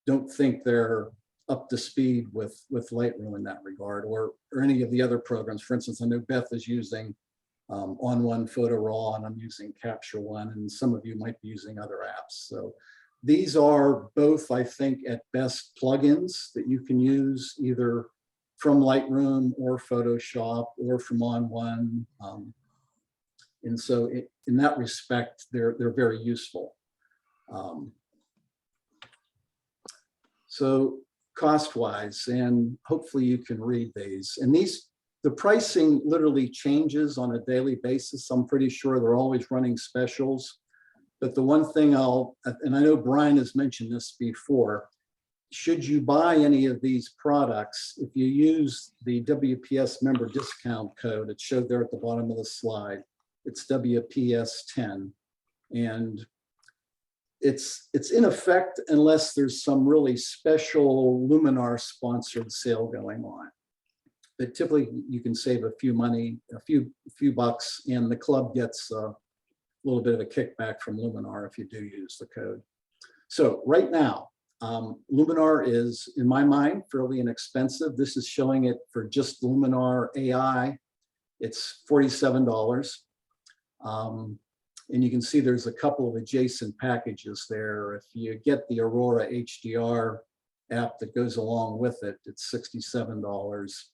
don't think they're up to speed with Lightroom in that regard, or any of the other programs. For instance, I know Beth is using On1 Photo Raw, and I'm using Capture One, and some of you might be using other apps. So these are both, I think, at best plugins that you can use either from Lightroom or Photoshop or from On1. And so in that respect, they're very useful. So cost-wise, and hopefully you can read these. And the pricing literally changes on a daily basis. I'm pretty sure they're always running specials. But the one thing and I know Brian has mentioned this before, should you buy any of these products, if you use the WPS member discount code, it's showed there at the bottom of the slide, it's WPS10. And it's in effect unless there's some really special Luminar sponsored sale going on. But typically you can save a few bucks, and the club gets a little bit of a kickback from Luminar if you do use the code. So right now, Luminar is, in my mind, fairly inexpensive. This is showing it for just Luminar AI. It's $47. And you can see there's a couple of adjacent packages there. If you get the Aurora HDR app that goes along with it, it's $67.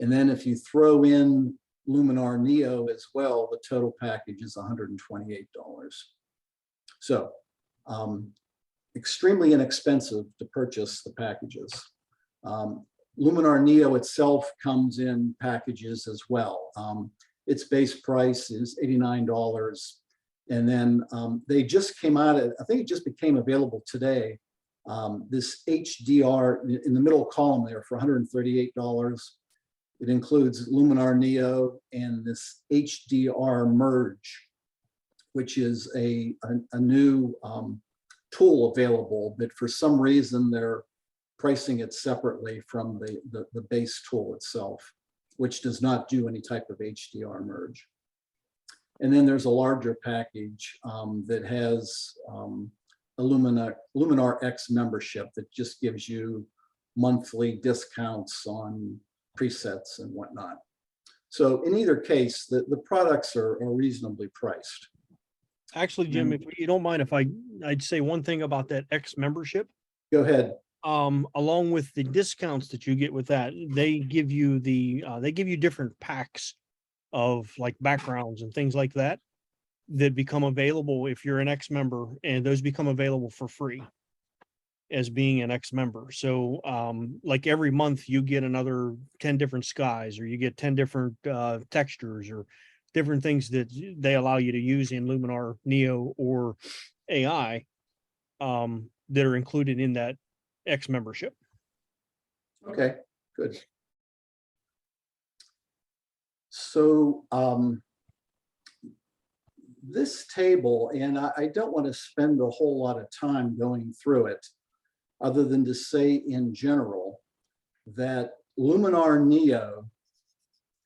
And then if you throw in Luminar Neo as well, the total package is $128. So extremely inexpensive to purchase the packages. Luminar Neo itself comes in packages as well. Its base price is $89. And then they just came out, I think it just became available today, this HDR in the middle column there for $138. It includes Luminar Neo and this HDR merge, which is a new tool available, but for some reason they're pricing it separately from the base tool itself, which does not do any type of HDR merge. And then there's a larger package that has a Luminar X membership that just gives you monthly discounts on presets and whatnot. So in either case, the products are reasonably priced. Actually, Jim, if you don't mind, I'd say one thing about that X membership. Go ahead. Along with the discounts that you get with that, they give you different packs of like backgrounds and things like that become available if you're an X member, and those become available for free as being an X member. So like every month you get another 10 different skies, or you get 10 different textures, or different things that they allow you to use in Luminar Neo or AI that are included in that X membership. Okay, good. So this table, and I don't want to spend a whole lot of time going through it, other than to say in general that Luminar Neo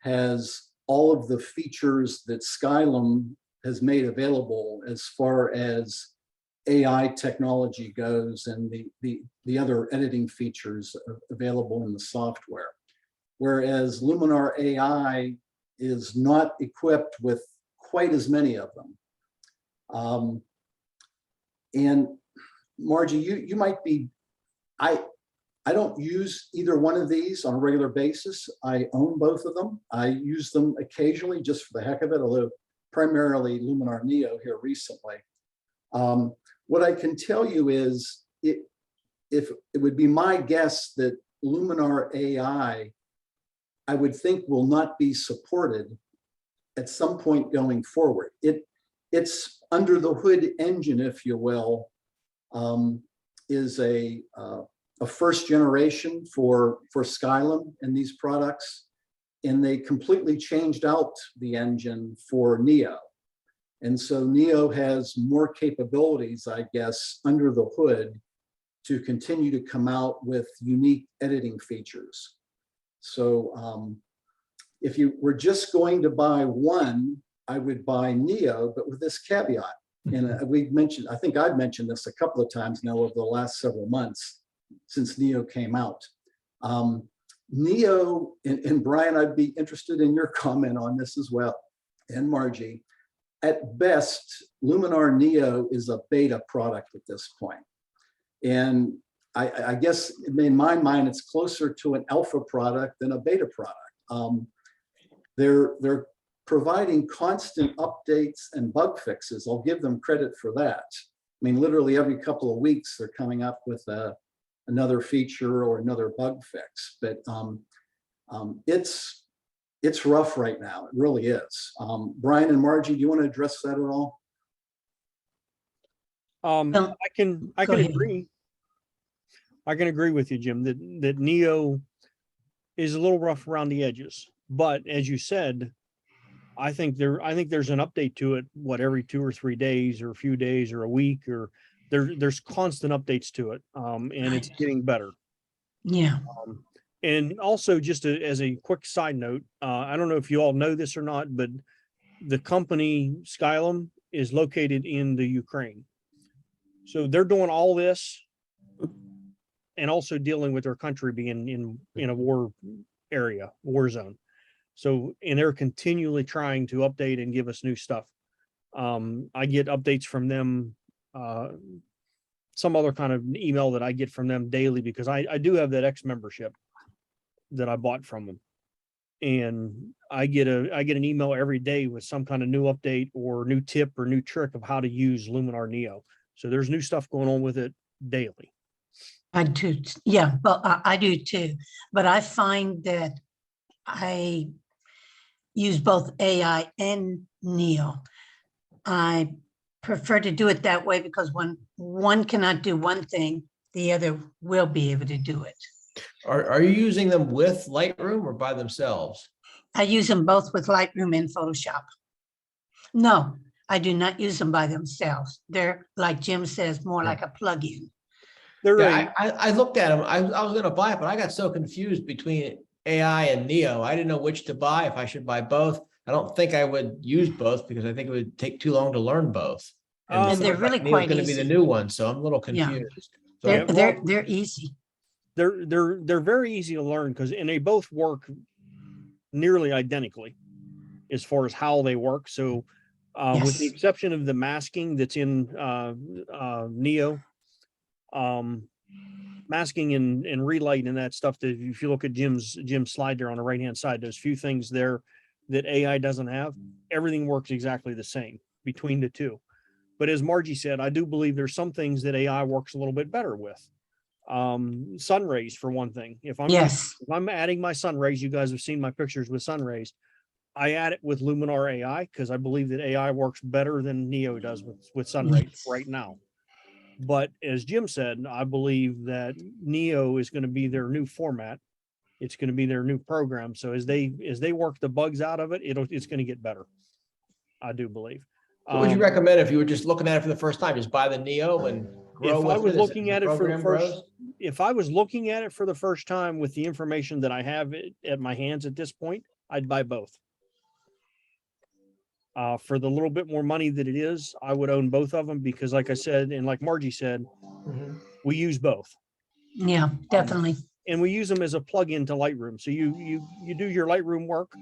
has all of the features that Skylum has made available as far as AI technology goes and the other editing features available in the software. Whereas Luminar AI is not equipped with quite as many of them. And Margie, you might be, I don't use either one of these on a regular basis. I own both of them. I use them occasionally just for the heck of it, although primarily Luminar Neo here recently. What I can tell you is if it would be my guess that Luminar AI, I would think will not be supported at some point going forward. It's under the hood engine, if you will, is a first generation for Skylum in these products, and they completely changed out the engine for Neo. And so Neo has more capabilities, I guess, under the hood to continue to come out with unique editing features. So if you were just going to buy one, I would buy Neo, but with this caveat. And we've mentioned, I think I've mentioned this a couple of times now over the last several months since Neo came out. Neo, and Brian, I'd be interested in your comment on this as well, and Margie. At best, Luminar Neo is a beta product at this point. And I guess in my mind, it's closer to an alpha product than a beta product. They're providing constant updates and bug fixes. I'll give them credit for that. I mean, literally every couple of weeks, they're coming up with another feature or another bug fix. But it's rough right now. It really is. Brian and Margie, do you want to address that at all? I can agree. I can agree with you, Jim, that Neo is a little rough around the edges. But as you said, I think there's an update to it, what, every 2 or 3 days or a few days or a week, or there's constant updates to it. And it's getting better. Yeah. And also, just as a quick side note, I don't know if you all know this or not, but the company Skylum is located in the Ukraine. So they're doing all this and also dealing with their country being in a war zone. So, and they're continually trying to update and give us new stuff. I get updates from them, some other kind of email that I get from them daily, because I do have that X membership that I bought from them. And I get an email every day with some kind of new update or new tip or new trick of how to use Luminar Neo. So there's new stuff going on with it daily. I do. Yeah, well, I do too. But I find that I use both AI and Neo. I prefer to do it that way because when one cannot do one thing, the other will be able to do it. Are you using them with Lightroom or by themselves? I use them both with Lightroom and Photoshop. No, I do not use them by themselves. They're, like Jim says, more like a plug-in. Yeah, I looked at them. I was going to buy it, but I got so confused between AI and Neo. I didn't know which to buy, if I should buy both. I don't think I would use both because I think it would take too long to learn both. And they're really quite going to be the new one, so I'm a little confused. Yeah. So They're easy. They're very easy to learn and they both work nearly identically as far as how they work. So with the exception of the masking that's in Neo, masking and relight and that stuff, that if you look at Jim's slide there on the right hand side, there's a few things there that AI doesn't have. Everything works exactly the same between the two. But as Margie said, I do believe there's some things that AI works a little bit better with. Sun rays, for one thing. If I'm adding my sun rays, you guys have seen my pictures with sun rays, I add it with Luminar AI because I believe that AI works better than Neo does with sun rays right now. But as Jim said, I believe that Neo is going to be their new format. It's going to be their new program. So as they work the bugs out of it, it's going to get better. I do believe. What would you recommend if you were just looking at it for the first time? Just buy the Neo and grow If I with was it as looking the at it for the program first, grows? if I was looking at it for the first time with the information that I have at my hands at this point, I'd buy both. For the little bit more money that it is, I would own both of them because like I said, and like Margie said, Mhm. we use both. Yeah, definitely. And we use them as a plug-in to Lightroom. So you do your Lightroom work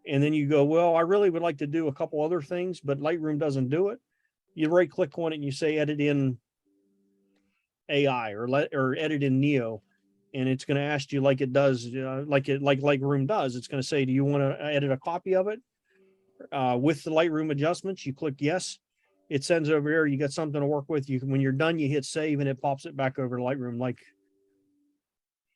and then you go, well, I really would like to do a couple other things, but Lightroom doesn't do it. You right click on it and you say edit in AI or edit in Neo, and it's going to ask you like it does, like Lightroom does. It's going to say, do you want to edit a copy of it with the Lightroom adjustments? You click yes. It sends over here. You got something to work with. You when you're done, you hit save and it pops it back over to Lightroom like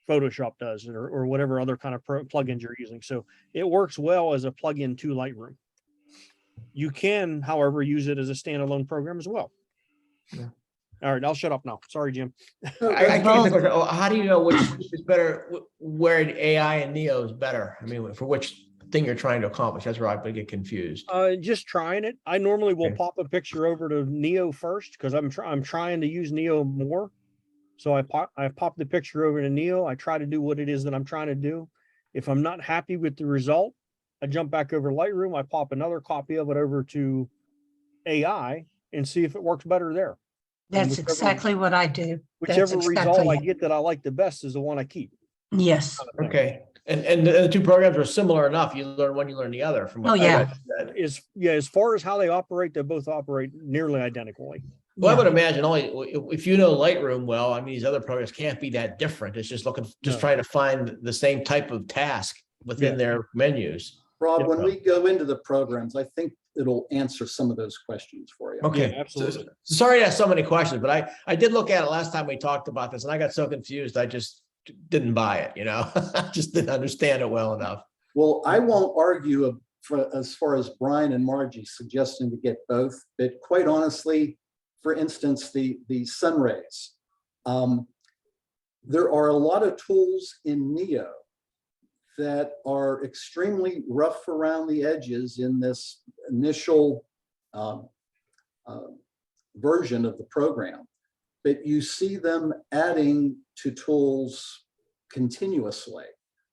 Photoshop does or whatever other kind of plugins you're using. So it works well as a plugin to Lightroom. You can, however, use it as a standalone program as well. Yeah. All right, I'll shut up now. Sorry, Jim. I can't think of, how do you know which is better, where AI and Neo is better? I mean, for which thing you're trying to accomplish? That's where I get confused. Just trying it. I normally will Okay. pop a picture over to Neo first because I'm trying to use Neo more. So I pop the picture over to Neo. I try to do what it is that I'm trying to do. If I'm not happy with the result, I jump back over to Lightroom. I pop another copy of it over to AI and see if it works better there. That's exactly what I do. Whichever That's result exactly I it. get that I like the best is the one I keep. Yes. Okay. And the two programs are similar enough. You learn one, you learn the other from what Oh, you yeah. guys said. As far as how they operate, they both operate nearly identically. Well, I Yeah. would imagine only if you know Lightroom well, I mean, these other programs can't be that different. It's just trying to find the same type of task within their menus. Rob, Yep. when we go into the programs, I think it'll answer some of those questions for you. Okay, Yeah, absolutely. So, sorry to ask so many questions, but I did look at it last time we talked about this and I got so confused. I just didn't buy it, you know, I just didn't understand it well enough. Well, I won't argue as far as Brian and Margie suggesting to get both, but quite honestly, for instance, the sun rays. There are a lot of tools in Neo that are extremely rough around the edges in this initial version of the program, but you see them adding to tools continuously.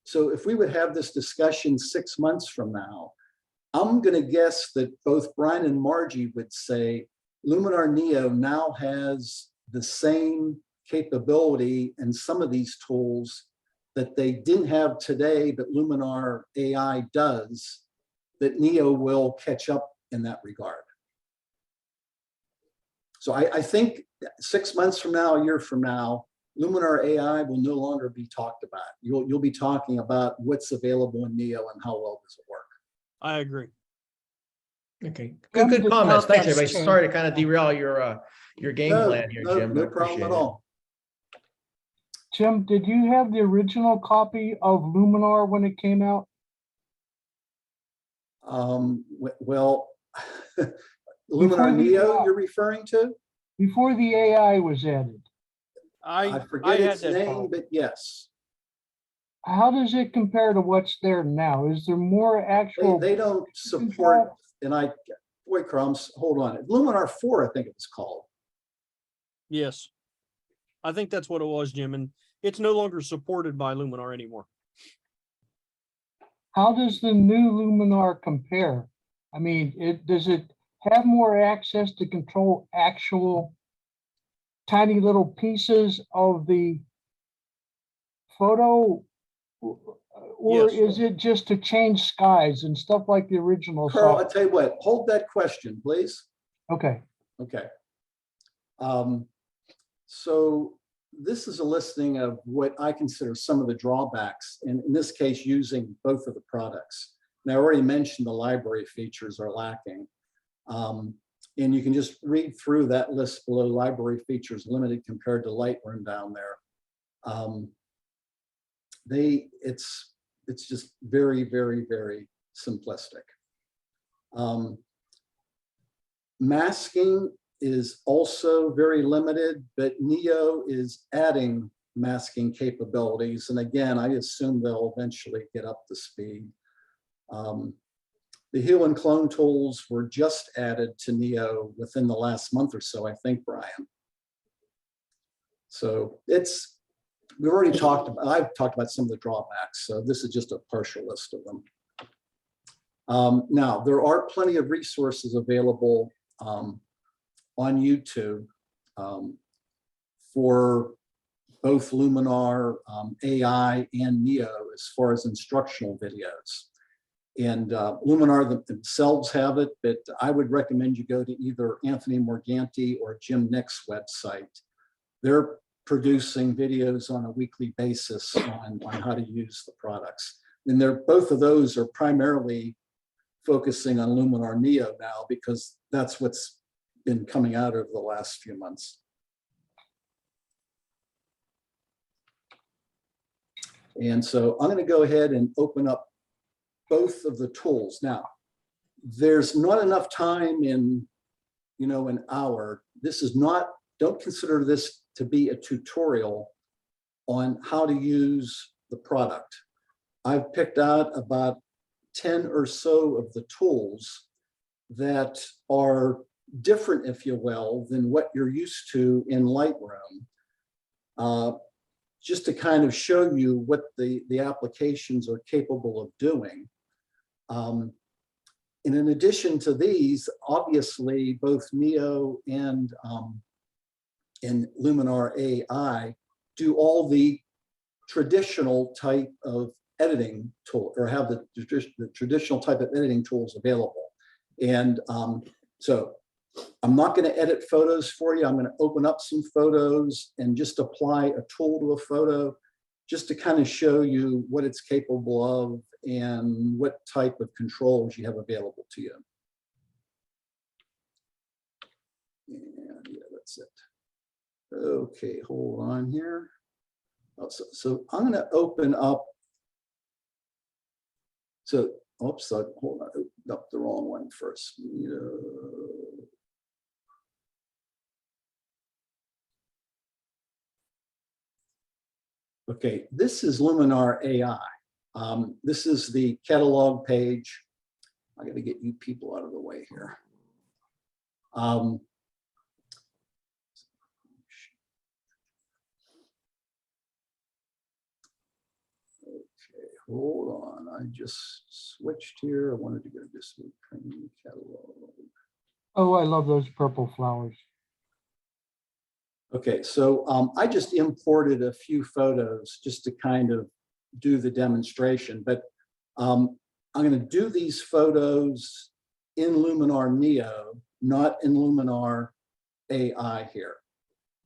So if we would have this discussion 6 months from now, I'm going to guess that both Brian and Margie would say Luminar Neo now has the same capability and some of these tools that they didn't have today, but Luminar AI does, that Neo will catch up in that regard. So I think 6 months from now, a year from now, Luminar AI will no longer be talked about. You'll be talking about what's available in Neo and how well does it work. I agree. Okay, good comments. No, Thanks, that's everybody. true. Sorry to kind of derail your game plan here, Jim. No I problem appreciate at it. all. Jim, did you have the original copy of Luminar when it came out? Well, Before Luminar the Neo AI you're referring to? Before the AI was added. I forget its name, but yes. How does it compare to what's there now? Is there more actual? They don't support, and boy crumbs, hold on. Luminar 4, I think it was called. Yes. I think that's what it was, Jim. And it's no longer supported by Luminar anymore. How does the new Luminar compare? I mean, does it have more access to control actual tiny little pieces of the photo? Or Yes. is it just to change skies and stuff like the original? Carl, software? I'll tell you what, hold that question, please. Okay. Okay. So this is a listing of what I consider some of the drawbacks, and in this case, using both of the products. Now, I already mentioned the library features are lacking. And you can just read through that list below. Library features limited compared to Lightroom down there. It's just very, very, very simplistic. Masking is also very limited, but Neo is adding masking capabilities. And again, I assume they'll eventually get up to speed. The Hue and Clone tools were just added to Neo within the last month or so, I think, Brian. So we've already I've talked about some of the drawbacks, so this is just a partial list of them. Now, there are plenty of resources available on YouTube for both Luminar, AI, and Neo as far as instructional videos. And Luminar themselves have it, but I would recommend you go to either Anthony Morganti or Jim Nick's website. They're producing videos on a weekly basis on how to use the products. And both of those are primarily focusing on Luminar Neo now because that's what's been coming out over the last few months. And so I'm going to go ahead and open up both of the tools. Now, there's not enough time in, an hour. This is not, don't consider this to be a tutorial on how to use the product. I've picked out about 10 or so of the tools that are different, if you will, than what you're used to in Lightroom. Just to kind of show you what the applications are capable of doing. And in addition to these, obviously, both Neo and Luminar AI do all the traditional type of editing tool, or have the traditional type of editing tools available. And so I'm not going to edit photos for you. I'm going to open up some photos and just apply a tool to a photo just to kind of show you what it's capable of and what type of controls you have available to you. And yeah, that's it. Okay, hold on here. So I'm going to open up. So, oops, hold on, I opened up the wrong one first. Okay, this is Luminar AI. This is the catalog page. I got to get you people out of the way here. Okay, hold on. I just switched here. I wanted to go to this training catalog. Oh, I love those purple flowers. Okay, so I just imported a few photos just to kind of do the demonstration, but I'm going to do these photos in Luminar Neo, not in Luminar AI here.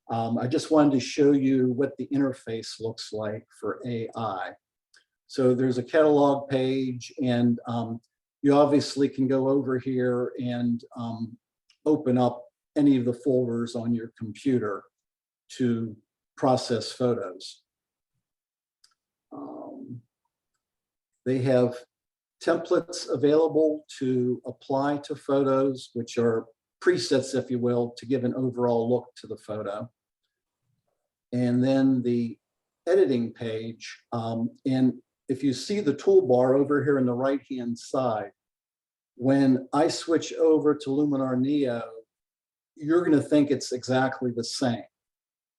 I just wanted to show you what the interface looks like for AI. So there's a catalog page, and you obviously can go over here and open up any of the folders on your computer to process photos. They have templates available to apply to photos, which are presets, if you will, to give an overall look to the photo. And then the editing page. And if you see the toolbar over here on the right-hand side, when I switch over to Luminar Neo, you're going to think it's exactly the same.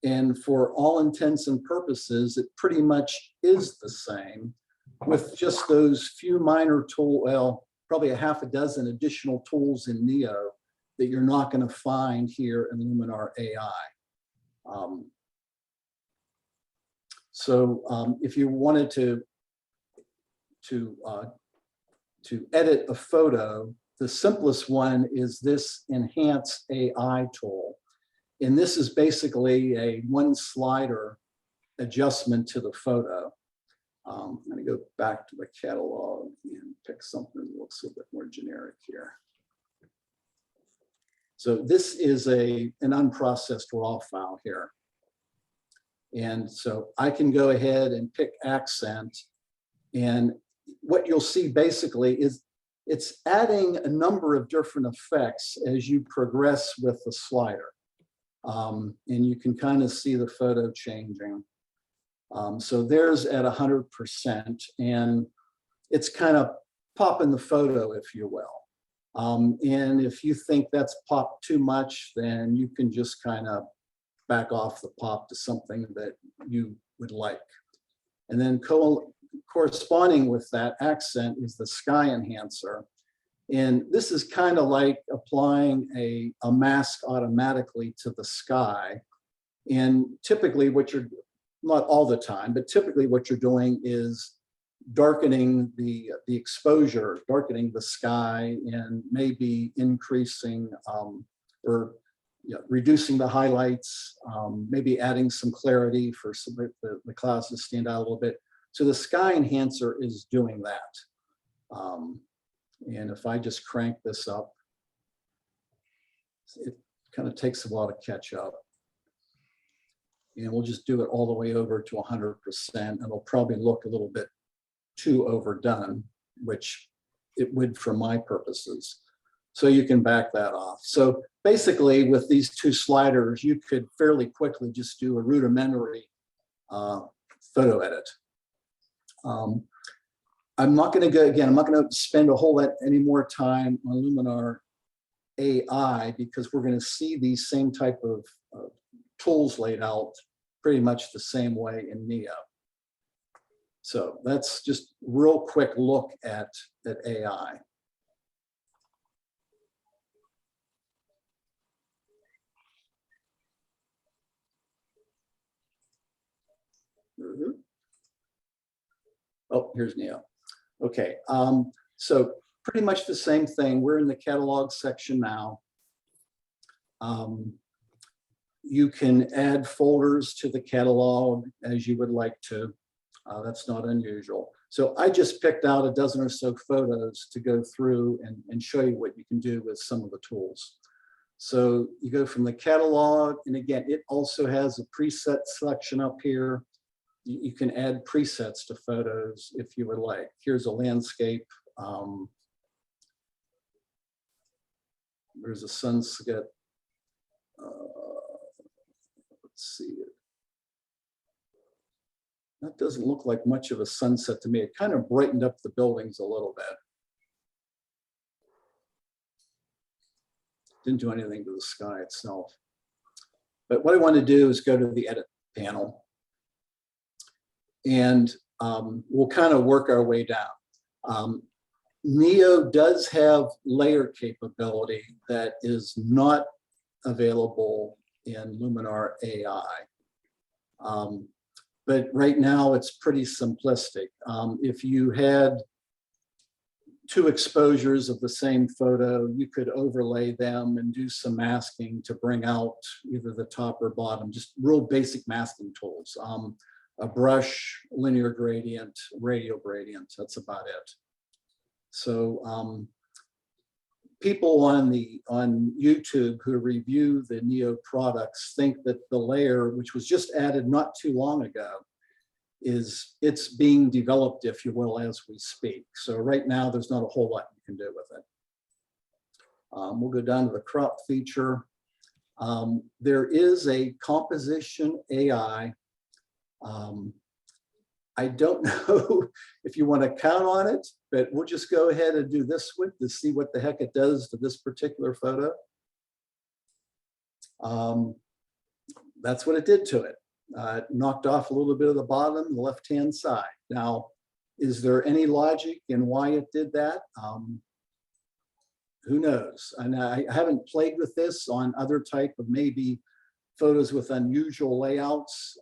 And for all intents and purposes, it pretty much is the same, with just those few minor probably a half a dozen additional tools in Neo that you're not going to find here in Luminar AI. If you wanted to edit a photo, the simplest one is this Enhance AI tool. And this is basically a one slider adjustment to the photo. I'm going to go back to the catalog and pick something that looks a bit more generic here. So this is an unprocessed RAW file here. And so I can go ahead and pick accent. And what you'll see basically is it's adding a number of different effects as you progress with the slider. And you can kind of see the photo changing. So there's at 100%, and it's kind of popping the photo, if you will. And if you think that's popped too much, then you can just kind of back off the pop to something that you would like. And then corresponding with that accent is the sky enhancer. And this is kind of like applying a mask automatically to the sky. And typically what you're, not all the time, but typically what you're doing is darkening the exposure, darkening the sky, and maybe increasing or reducing the highlights, maybe adding some clarity for some of the clouds to stand out a little bit. So the sky enhancer is doing that. And if I just crank this up, it kind of takes a while to catch up. And we'll just do it all the way over to 100%. And it'll probably look a little bit too overdone, which it would for my purposes. So you can back that off. So basically with these two sliders, you could fairly quickly just do a rudimentary photo edit. I'm not going to go again. I'm not going to spend a whole lot any more time on Luminar AI because we're going to see these same type of tools laid out pretty much the same way in Neo. So that's just real quick look at AI. Oh, here's Neo. Okay, so pretty much the same thing. We're in the catalog section now. You can add folders to the catalog as you would like to. That's not unusual. So I just picked out a dozen or so photos to go through and show you what you can do with some of the tools. So you go from the catalog, and again, it also has a preset selection up here. You can add presets to photos if you would like. Here's a landscape. There's a sunset. Let's see. That doesn't look like much of a sunset to me. It kind of brightened up the buildings a little bit. Didn't do anything to the sky itself. But what I want to do is go to the edit panel. And we'll kind of work our way down. Neo does have layer capability that is not available in Luminar AI. But right now it's pretty simplistic. If you had two exposures of the same photo, you could overlay them and do some masking to bring out either the top or bottom, just real basic masking tools. A brush, linear gradient, radial gradient, that's about it. So people on YouTube who review the Neo products think that the layer, which was just added not too long ago, it's being developed, if you will, as we speak. So right now, there's not a whole lot you can do with it. We'll go down to the crop feature. There is a composition AI. I don't know if you want to count on it, but we'll just go ahead and do this one to see what the heck it does to this particular photo. That's what it did to it. It knocked off a little bit of the bottom, the left-hand side. Now, is there any logic in why it did that? Who knows? And I haven't played with this on other type of maybe photos with unusual layouts.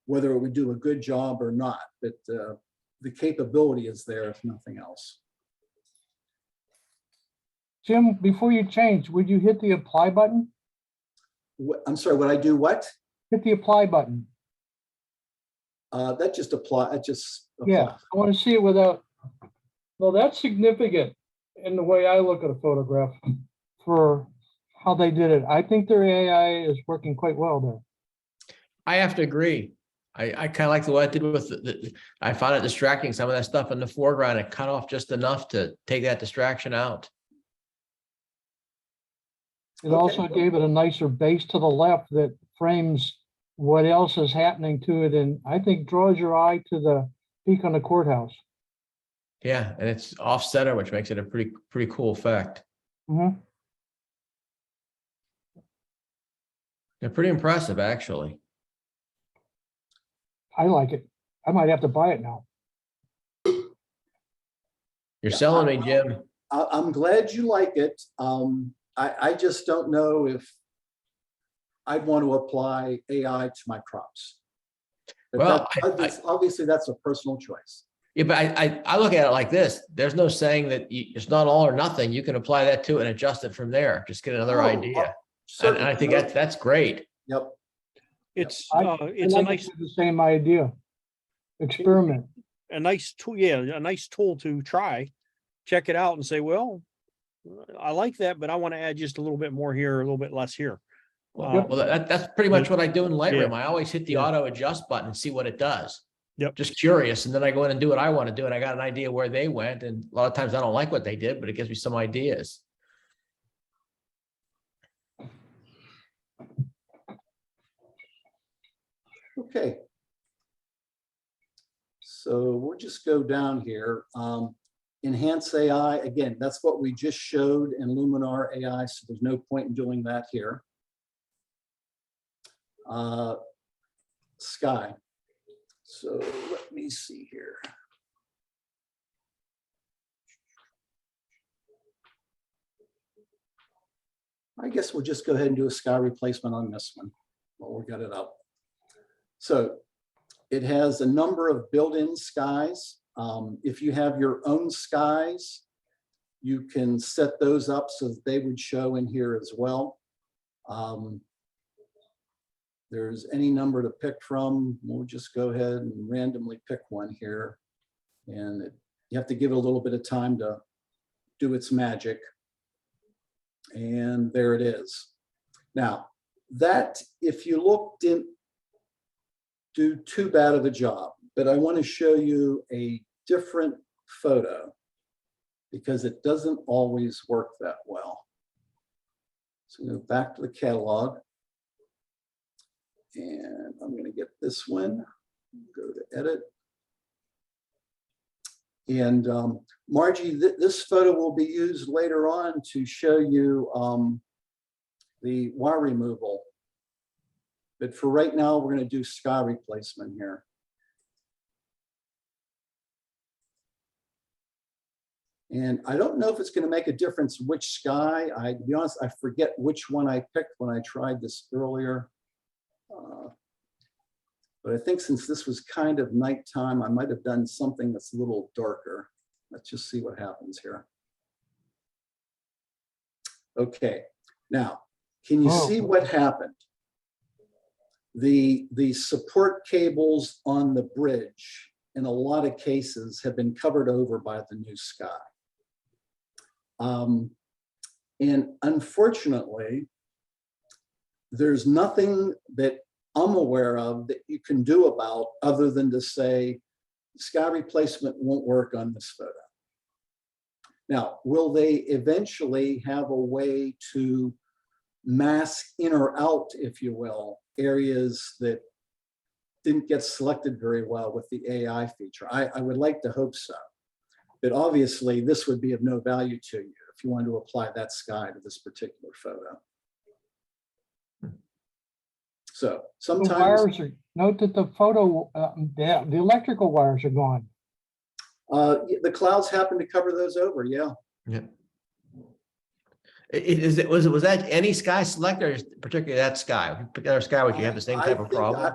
Whether it would do a good job or not, but the capability is there if nothing else. Jim, before you change, would you hit the apply button? I'm sorry, would I do what? Hit the apply button. That just apply. Yeah, I want to see it without. Well, that's significant in the way I look at a photograph for how they did it. I think their AI is working quite well there. I have to agree. I kind of like the way I did with I found it distracting, some of that stuff in the foreground. It cut off just enough to take that distraction out. It also gave it a nicer base to the left that frames what else is happening to it, and I think draws your eye to the peak on the courthouse. Yeah, and it's off center, which makes it a pretty cool effect. Mm-hmm. They're pretty impressive, actually. I like it. I might have to buy it now. You're selling me, Jim. I'm glad you like it. I just don't know if I'd want to apply AI to my crops. But Well, obviously that's a personal choice. Yeah, but I look at it like this. There's no saying that it's not all or nothing. You can apply that to it and adjust it from there. Just get another idea. And I think that's great. Yep. It's I it's a like nice to do the same idea. Experiment. a nice tool. Yeah, a nice tool to try. Check it out and say, well, I like that, but I want to add just a little bit more here, a little bit less here. Well, that's pretty much what I do in Lightroom. Yeah. I always hit the Yeah. auto adjust button and see what it does. Yep. Just curious. And then I go in and do what I want to do. And I got an idea where they went. And a lot of times I don't like what they did, but it gives me some ideas. Okay. So we'll just go down here. Enhance AI, again, that's what we just showed in Luminar AI, so there's no point in doing that here. Sky. So let me see here. I guess we'll just go ahead and do a sky replacement on this one while we got it up. So it has a number of built-in skies. If you have your own skies, you can set those up so that they would show in here as well. There's any number to pick from. We'll just go ahead and randomly pick one here. And you have to give it a little bit of time to do its magic. And there it is. Now, that, if you look, didn't do too bad of a job, but I want to show you a different photo because it doesn't always work that well. So go back to the catalog. And I'm going to get this one, go to edit. And Margie, this photo will be used later on to show you the wire removal. But for right now, we're going to do sky replacement here. And I don't know if it's going to make a difference which sky. To be honest, I forget which one I picked when I tried this earlier. But I think since this was kind of nighttime, I might have done something that's a little darker. Let's just see what happens here. Okay, now, can you see what happened? The support cables on the bridge, in a lot of cases, have been covered over by the new sky. And unfortunately, there's nothing that I'm aware of that you can do about other than to say sky replacement won't work on this photo. Now, will they eventually have a way to mask in or out, if you will, areas that didn't get selected very well with the AI feature? I would like to hope so. But obviously, this would be of no value to you if you wanted to apply that sky to this particular photo. So sometimes the wires are, note that the photo, the electrical wires are gone. The clouds happen to cover those over. Yeah. Yeah. Was that any sky select or particularly that sky? If you pick another sky, would you have the same type of problem?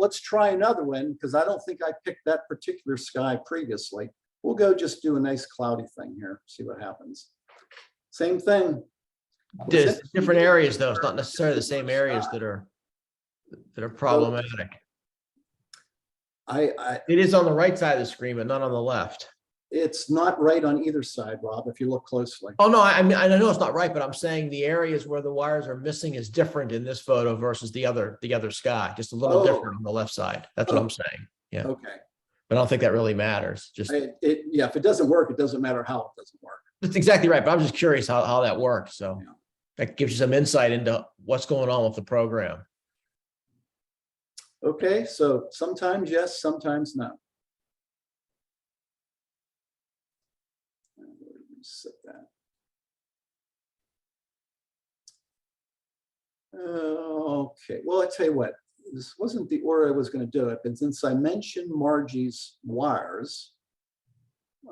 Let's try another one because I don't think I picked that particular sky previously. We'll go just do a nice cloudy thing here, see what happens. Same thing. There's different areas though. It's not necessarily the same areas that are problematic. It is on the right side of the screen, but not on the left. It's not right on either side, Rob, if you look closely. Oh, no, I mean, I know it's not right, but I'm saying the areas where the wires are missing is different in this photo versus the other sky, just a little different on the left side. That's what I'm saying. Yeah. Okay. But I don't think that really matters. Just yeah, if it doesn't work, it doesn't matter how it doesn't work. That's exactly right. But I'm just curious how that works. So that gives you some insight into what's going on with the program. Okay, so sometimes yes, sometimes no. Set that. Okay, well, I tell you what, this wasn't the order I was going to do it, but since I mentioned Margie's wires,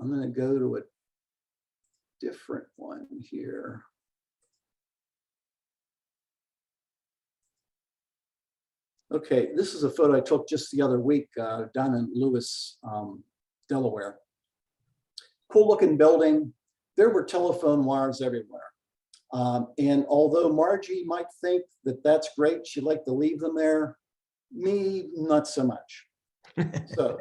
I'm going to go to a different one here. Okay, this is a photo I took just the other week down in Lewis, Delaware. Cool looking building. There were telephone wires everywhere. And although Margie might think that that's great, she'd like to leave them there, me, not so much. So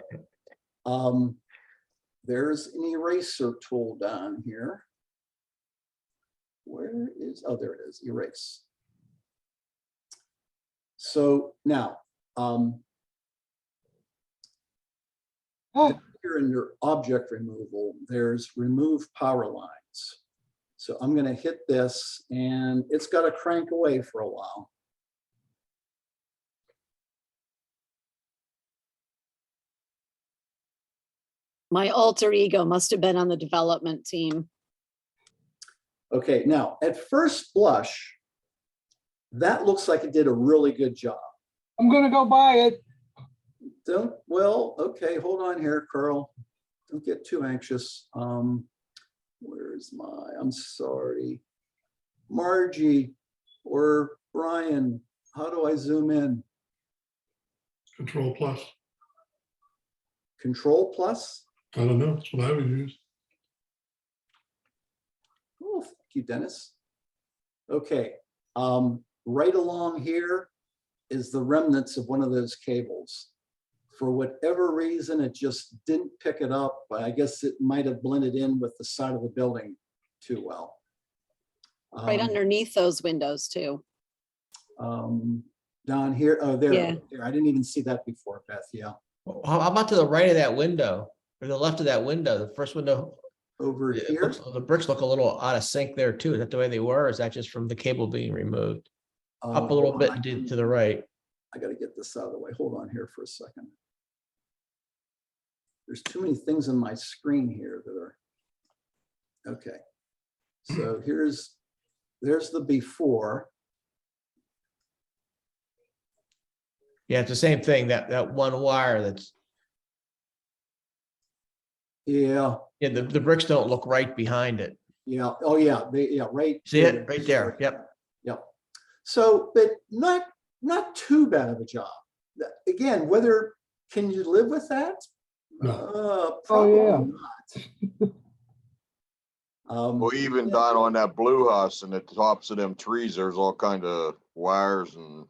there's an eraser tool down here. Where is, oh, there it is, erase. So now, here in your object removal, there's remove power lines. So I'm going to hit this and it's got to crank away for a while. My alter ego must have been on the development team. Okay, now at first blush, that looks like it did a really good job. I'm gonna go buy it. Don't, well, okay, hold on here, Carl. Don't get too anxious. Where's my, I'm sorry. Margie or Brian, how do I zoom in? Control plus. Control plus? I don't know. That's what I would use. Oh, thank you, Dennis. Okay, right along here is the remnants of one of those cables. For whatever reason, it just didn't pick it up. But I guess it might have blended in with the side of the building too well. Right underneath those windows too. Down here, oh, there, Yeah. there. I didn't even see that before, Beth, yeah. How about to the right of that window or the left of that window, the first window? Over It here? looks, the bricks look a little out of sync there too. Is that the way they were? Or is that just from the cable being removed? Up a little hold bit on, to the right. I gotta get this out of the way. Hold on here for a second. There's too many things on my screen here that are, okay. So there's the before. Yeah, it's the same thing, that one wire that's, Yeah, yeah, the bricks don't look right behind it. yeah, oh yeah, yeah, right. See it? Right there. Yep. Yep. So, but not too bad of a job. Again, whether, can you live with that? Probably not. Well, even down on that blue house and at the tops of them trees, there's all kind of wires and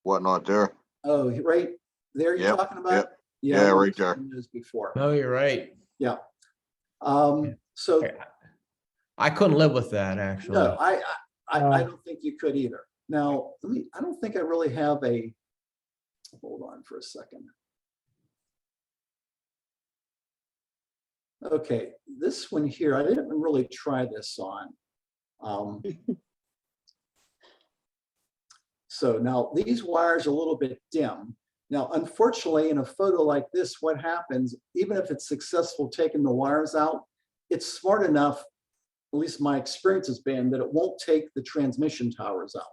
whatnot there. Oh, right there you're Yep, talking about? yep. Yeah, Yeah, I've right there. seen those before. No, you're right. Yeah. So I couldn't live with that, actually. no, I don't think you could either. Now, I don't think I really have a, hold on for a second. Okay, this one here, I didn't really try this on. So now these wires are a little bit dim. Now, unfortunately, in a photo like this, what happens, even if it's successful taking the wires out, it's smart enough, at least my experience has been, that it won't take the transmission towers out.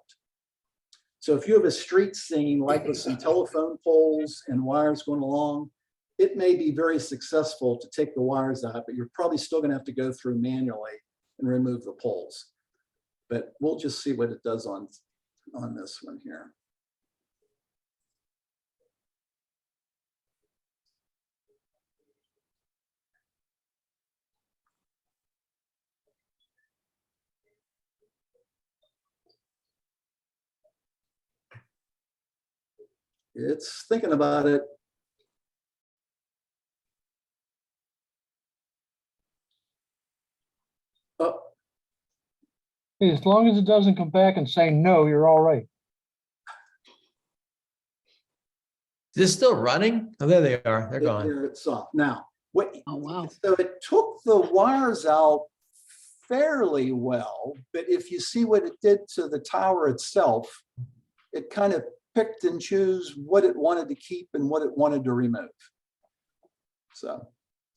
So if you have a street scene, like with some telephone poles and wires going along, it may be very successful to take the wires out, but you're probably still going to have to go through manually and remove the poles. But we'll just see what it does on this one here. It's thinking about it. Oh, As long as it doesn't come back and say no, you're all right. Is this still running? Oh, there they are. They're gone. there it's off. Now, what? Oh, wow. So it took the wires out fairly well, but if you see what it did to the tower itself, it kind of picked and choose what it wanted to keep and what it wanted to remove. So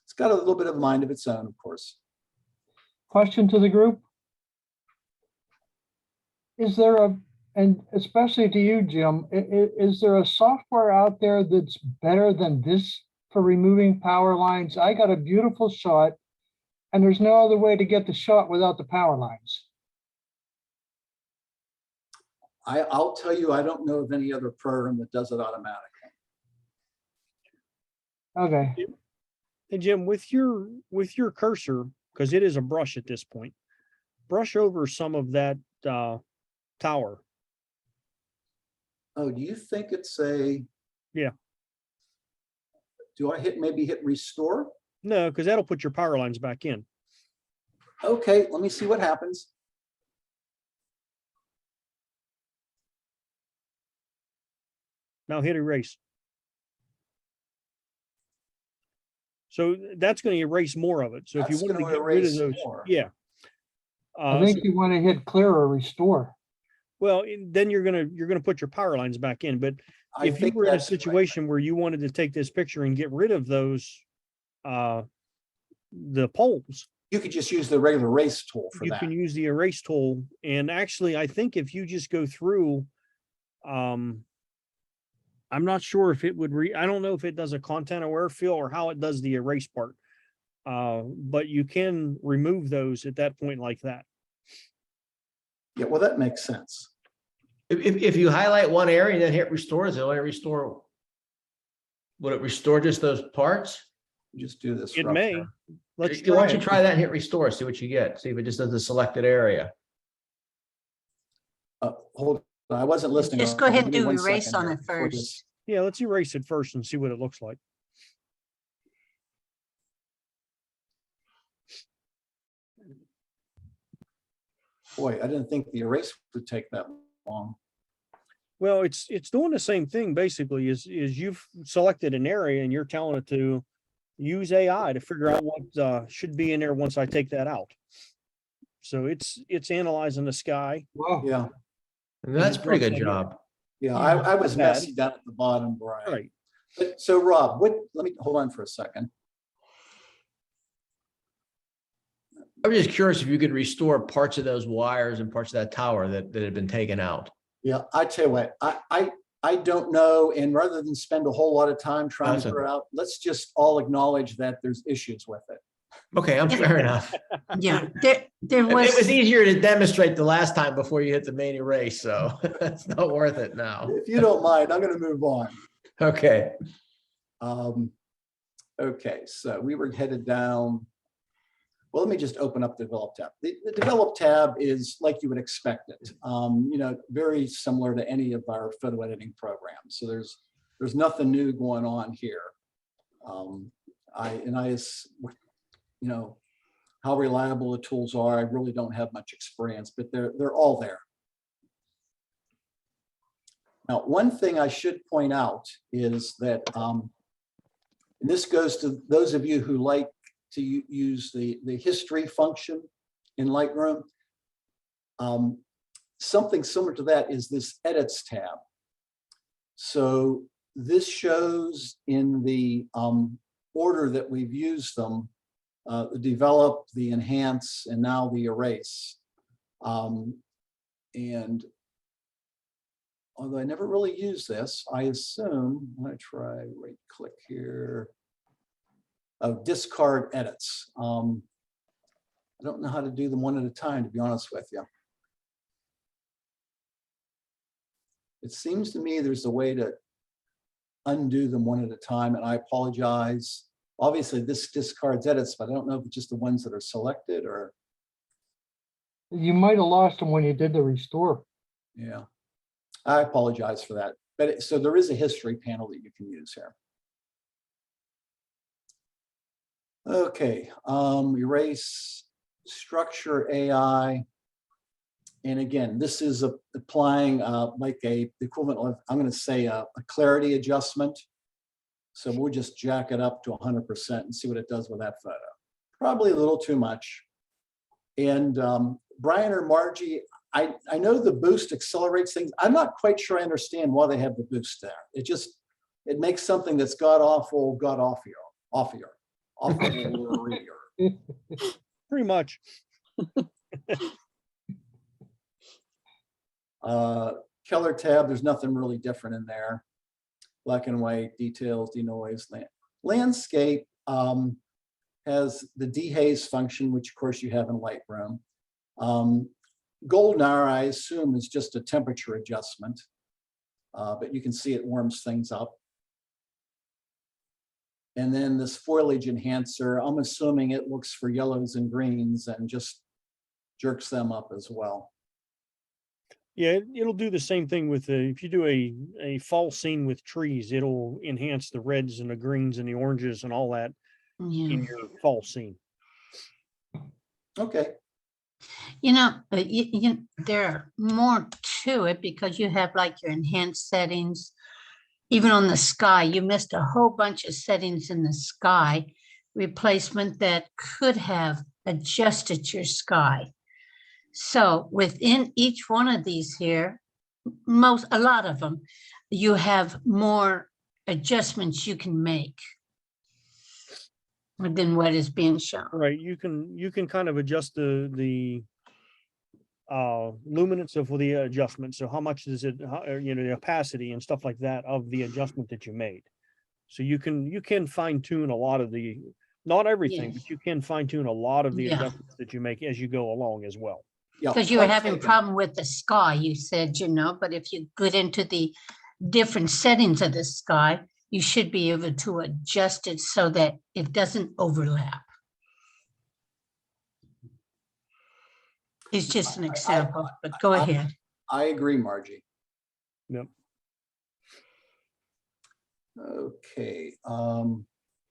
it's got a little bit of a mind of its own, of course. Question to the group. Is there a And especially to you, Jim, is there a software out there that's better than this for removing power lines? I got a beautiful shot and there's no other way to get the shot without the power lines. I'll tell you, I don't know of any other program that does it automatically. Okay. Hey, Jim, with your cursor, because it is a brush at this point, brush over some of that tower. Oh, do you think it's a? Yeah. Do I maybe hit restore? No, because that'll put your power lines back in. Okay, let me see what happens. Now hit erase. So that's going to erase more of it. So if you That's want to gonna get rid of erase those, more. yeah. I think you want to hit clear or restore. Well, then you're gonna put your power lines back in. But I if you think were in a that's right. situation where you wanted to take this picture and get rid of those, the poles, You could just use the regular erase tool for you that. can use the erase tool. And actually, I think if you just go through, I'm not sure if it would I don't know if it does a content aware fill or how it does the erase part. But you can remove those at that point like that. Yeah, well, that makes sense. If you highlight one area and then hit restore, does it only restore? Would it restore just those parts? Just do this. It rough may. here. Let's Why don't you it. try that and hit restore, see what you get. See if it just does the selected area. Hold on, I wasn't listening. Just go ahead and Give me do 1 erase second on here it before this- first. Yeah, let's erase it first and see what it looks like. Boy, I didn't think the erase would take that long. Well, it's doing the same thing basically. Is you've selected an area and you're telling it to use AI to figure out what should be in there once I take that out. So it's analyzing the sky. Wow. Yeah, That's a pretty good job. yeah, I was Not bad. messy down at the bottom, Brian. Right. But, so Rob, let me hold on for a second. I'm just curious if you could restore parts of those wires and parts of that tower that had been taken out. Yeah, I tell you what, I don't know. And rather than spend a whole lot of time trying That's to figure it out, let's just all acknowledge that there's issues with it. Okay, I'm fair enough. Yeah, there It was was, easier to demonstrate the last time before you hit the main erase, so it's not worth it now. If you don't mind, I'm going to move on. Okay. Okay, so we were headed down. Well, let me just open up the develop tab. The develop tab is like you would expect it. Very similar to any of our photo editing programs. So there's nothing new going on here. How reliable the tools are, I really don't have much experience, but they're all there. Now, one thing I should point out is that, and this goes to those of you who like to use the history function in Lightroom. Something similar to that is this edits tab. So this shows in the order that we've used them, the develop, the enhance, and now the erase. And although I never really use this, I assume, I'm gonna try right click here. Oh, discard edits. I don't know how to do them one at a time, to be honest with you. It seems to me there's a way to undo them one at a time, and I apologize. Obviously, this discards edits, but I don't know if it's just the ones that are selected or. You might have lost them when you did the restore. Yeah, I apologize for that. But so there is a history panel that you can use here. Okay, erase, structure AI. And again, this is applying like the equivalent of, I'm going to say a clarity adjustment. So we'll just jack it up to 100% and see what it does with that photo. Probably a little too much. And Brian or Margie, I know the boost accelerates things. I'm not quite sure I understand why they have the boost there. It makes something that's god awful, offier. Pretty much. Color tab, there's nothing really different in there. Black and white, details, denoise, landscape has the dehaze function, which of course you have in Lightroom. Golden hour, I assume, is just a temperature adjustment, but you can see it warms things up. And then this foliage enhancer, I'm assuming it looks for yellows and greens and just jerks them up as well. Yeah, it'll do the same thing with if you do a fall scene with trees, it'll enhance the reds and the greens and the oranges and all that Yeah. in your fall scene. Okay. You know, there are more to it because you have like your enhanced settings. Even on the sky, you missed a whole bunch of settings in the sky replacement that could have adjusted your sky. So within each one of these here, a lot of them, you have more adjustments you can make than what is being shown. Right, you can kind of adjust the luminance of the adjustment. So how much is it, you know, the opacity and stuff like that of the adjustment that you made. So you can fine tune a lot of the, not everything, but you can fine tune a lot of the adjustments that you make as you go along as well. Because you were having a problem with the sky, you said, you know, but if you get into the different settings of the sky, you should be able to adjust it so that it doesn't overlap. It's just an example, but go ahead. I agree, Margie. Yep. Okay.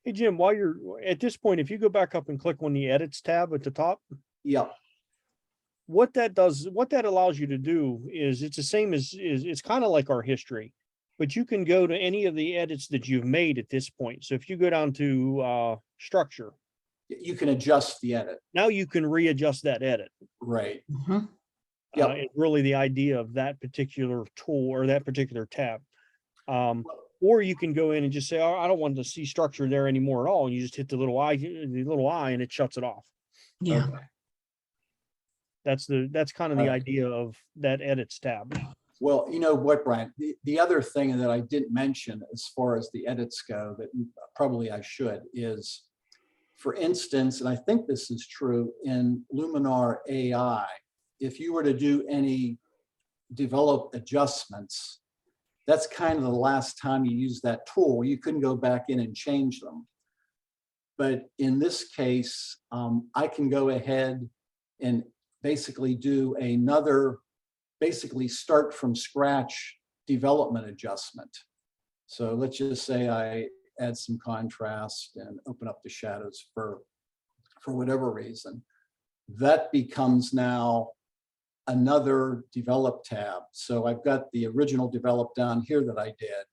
Hey, Jim, while you're at this point, if you go back up and click on the edits tab at the top. Yeah. What that does, what that allows you to do is it's the same as it's kind of like our history, but you can go to any of the edits that you've made at this point. So if you go down to structure, you can adjust the edit. Now you can readjust that edit. Right. Yeah. It's really the idea of that particular tool or that particular tab. Or you can go in and just say, oh, I don't want to see structure there anymore at all. And you just hit the little eye and it shuts it off. Yeah. Okay. That's kind of the idea of that edits tab. Well, you know what, Brian, the other thing that I didn't mention as far as the edits go that probably I should is, for instance, and I think this is true in Luminar AI, if you were to do any develop adjustments, that's kind of the last time you use that tool. You couldn't go back in and change them. But in this case, I can go ahead and basically do another, basically start from scratch development adjustment. So let's just say I add some contrast and open up the shadows for whatever reason. That becomes now another develop tab. So I've got the original develop down here that I did,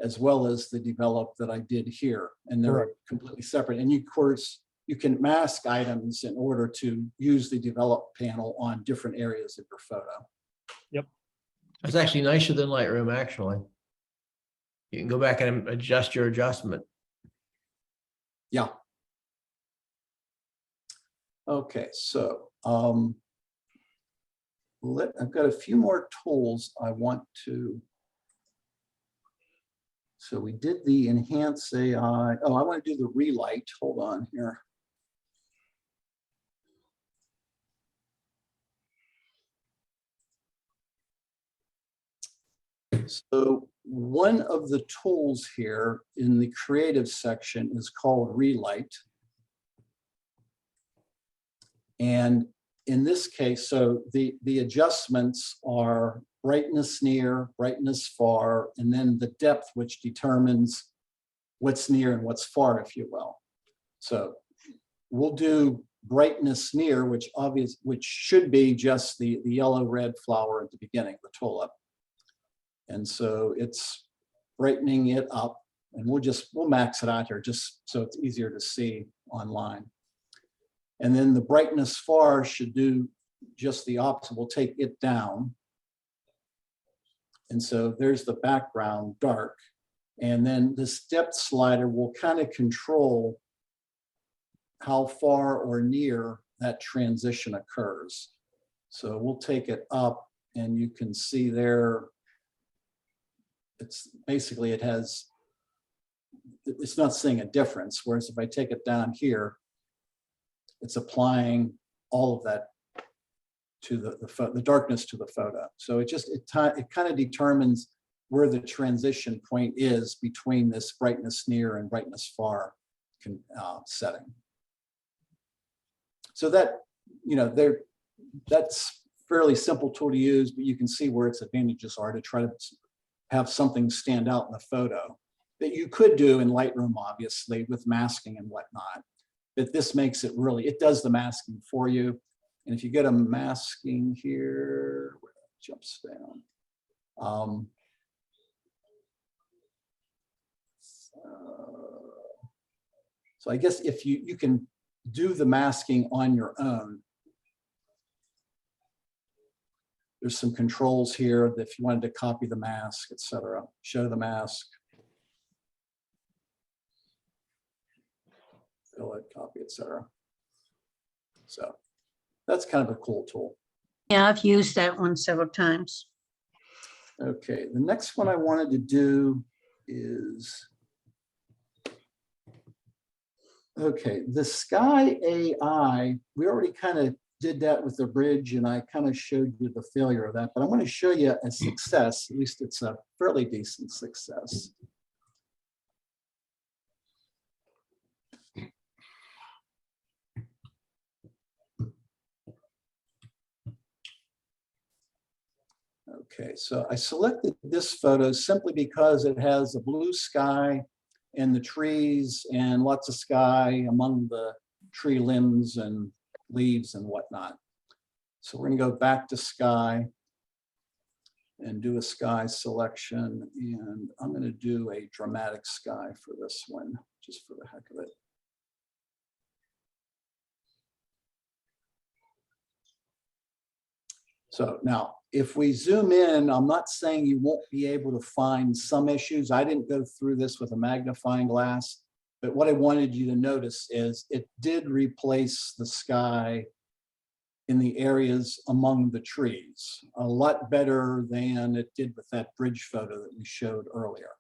as well as the develop that I did here. And they're completely separate. And of course, you can mask items in order to use the develop panel on different areas of your photo. Yep. That's actually nicer than Lightroom, actually. You can go back and adjust your adjustment. Yeah. Okay, so I've got a few more tools I want to. So we did the enhance AI. Oh, I want to do the relight. Hold on here. So one of the tools here in the creative section is called relight. And in this case, so the adjustments are brightness near, brightness far, and then the depth, which determines what's near and what's far, if you will. So we'll do brightness near, which should be just the yellow-red flower at the beginning, the tulip. And so it's brightening it up, and we'll max it out here just so it's easier to see online. And then the brightness far should do just the opposite. We'll take it down. And so there's the background dark. And then this depth slider will kind of control how far or near that transition occurs. So we'll take it up And you can see there, it's basically, it's not seeing a difference. Whereas if I take it down here, it's applying all of that to the darkness to the photo. So it kind of determines where the transition point is between this brightness near and brightness far setting. So that, that's fairly simple tool to use, but you can see where its advantages are to try to have something stand out in the photo that you could do in Lightroom, obviously, with masking and whatnot. But this makes it it does the masking for you. And if you get a masking here, where it jumps down. So I guess if you can do the masking on your own. There's some controls here that if you wanted to copy the mask, etc., show the mask, fill it, copy, etc. So that's kind of a cool tool. Yeah, I've used that one several times. Okay, the next one I wanted to do is, okay, the Sky AI, we already kind of did that with the bridge, and I kind of showed you the failure of that, but I want to show you a success. At least it's a fairly decent success. Okay, so I selected this photo simply because it has a blue sky and the trees and lots of sky among the tree limbs and leaves and whatnot. So we're going to go back to sky and do a sky selection. And I'm going to do a dramatic sky for this one, just for the heck of it. So now, if we zoom in, I'm not saying you won't be able to find some issues. I didn't go through this with a magnifying glass, but what I wanted you to notice is it did replace the sky in the areas among the trees a lot better than it did with that bridge photo that we showed earlier.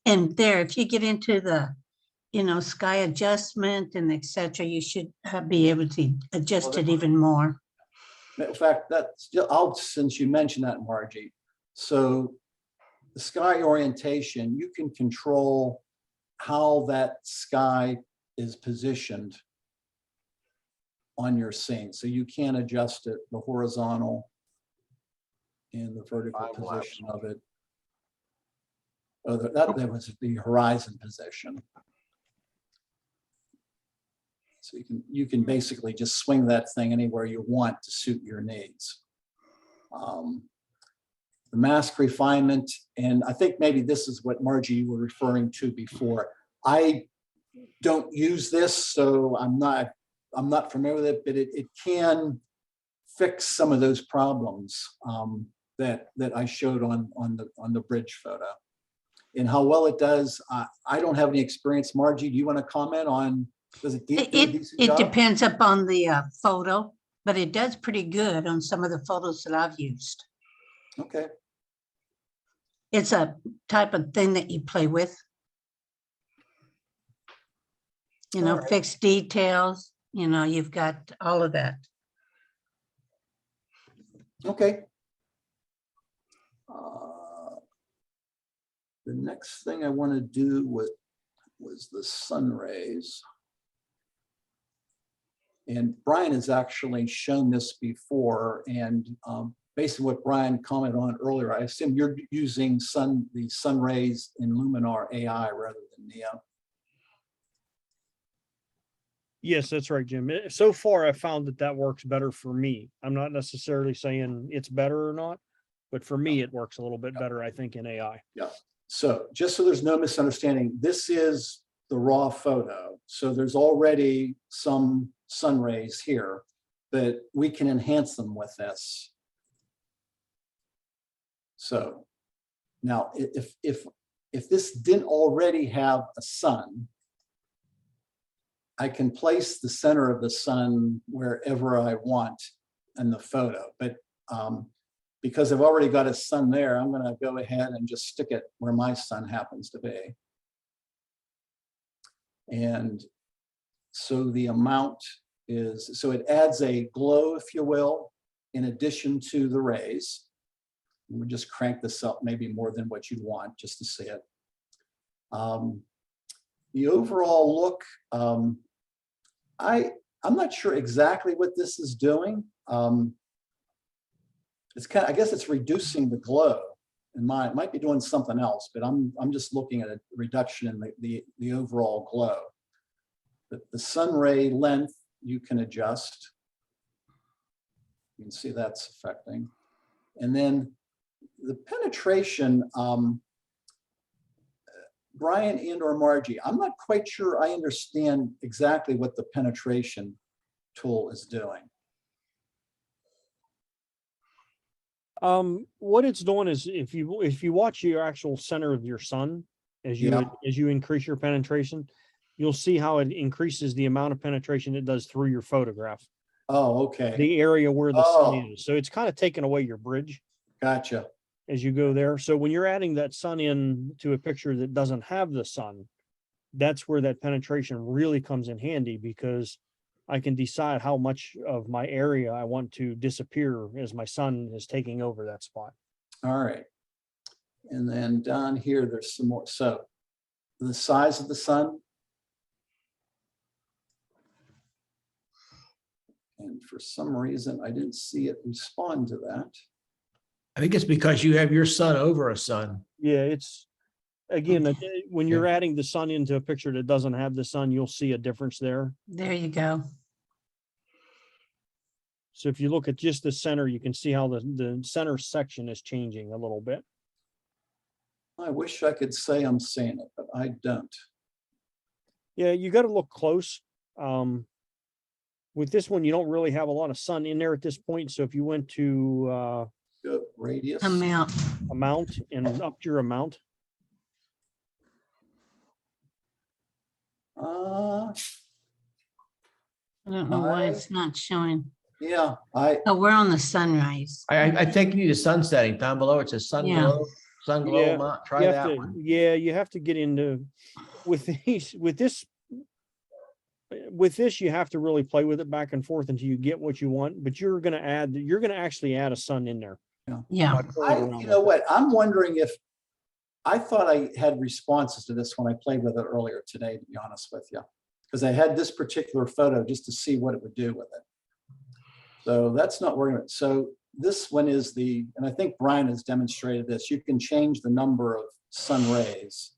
And there, if you get into the, sky adjustment and etc., you should be able to adjust it even more. In fact, since you mentioned that, Margie, so the sky orientation, you can control how that sky is positioned on your scene. So you can adjust it, the horizontal and the vertical position of it. Oh, that was the horizon position. So you can basically just swing that thing anywhere you want to suit your needs. The mask refinement, and I think maybe this is what Margie you were referring to before. I don't use this, so I'm not familiar with it, but it can fix some of those problems that I showed on the bridge photo. And how well it does, I don't have any experience. Margie, do you want to comment on? Does it do a decent job? It depends upon the photo, but it does pretty good on some of the photos that I've used. Okay. It's a type of thing that you play with. Right. Fixed details, you've got all of that. Okay. The next thing I want to do was the sun rays. And Brian has actually shown this before, and basically what Brian commented on earlier, I assume you're using the sun rays in Luminar AI rather than Neo. Yes, that's right, Jim. So far, I found that works better for me. I'm not necessarily saying it's better or not, but for me, it works a little bit better, I think, in AI. Yeah. So just so there's no misunderstanding, this is the raw photo. So there's already some sun rays here, but we can enhance them with this. So now if this didn't already have a sun, I can place the center of the sun wherever I want the photo, but because I've already got a sun there, I'm gonna go ahead and just stick it where my sun happens to be. And so the amount is, so it adds a glow, if you will, in addition to the rays. We'll just crank this up maybe more than what you'd want just to see it. The overall look, I'm not sure exactly what this is doing. It's kind of, I guess it's reducing the glow. And it might be doing something else, but I'm just looking at a reduction in the overall glow. The sun ray length you can adjust. You can see that's affecting. And then the penetration, Brian and or Margie, I'm not quite sure I understand exactly what the penetration tool is doing. What it's doing is if you watch your actual center of your sun, as you increase your penetration, you'll see how it increases the amount of penetration it does through your photograph. Oh, okay. The area where the sun is. So it's kind of taking away your bridge. Gotcha. As you go there. So when you're adding that sun in to a picture that doesn't have the sun, that's where that penetration really comes in handy, because I can decide how much of my area I want to disappear as my sun is taking over that spot. All right. And then down here, there's some more. So the size of the sun. And for some reason, I didn't see it respond to that. I think it's because you have your sun over a sun. Yeah, it's, again, when you're adding the sun into a picture that doesn't have the sun, you'll see a difference there. There you go. So if you look at just the center, you can see how the center section is changing a little bit. I wish I could say I'm seeing it, but I don't. Yeah, you got to look close. With this one, you don't really have a lot of sun in there at this point. So if you went to radius amount and upped your amount. I don't know why it's not showing. Yeah, oh, we're on the sunrise. I think you need a sun setting down below. It says sun glow, sun glow amount. Try that one. Yeah, you have to get into with this, you have to really play with it back and forth until you get what you want. But you're going to actually add a sun in there. Yeah. You know what? I'm wondering if I thought I had responses to this when I played with it earlier today, to be honest with you, because I had this particular photo just to see what it would do with it. So that's not working. So this one is and I think Brian has demonstrated this. You can change the number of sun rays.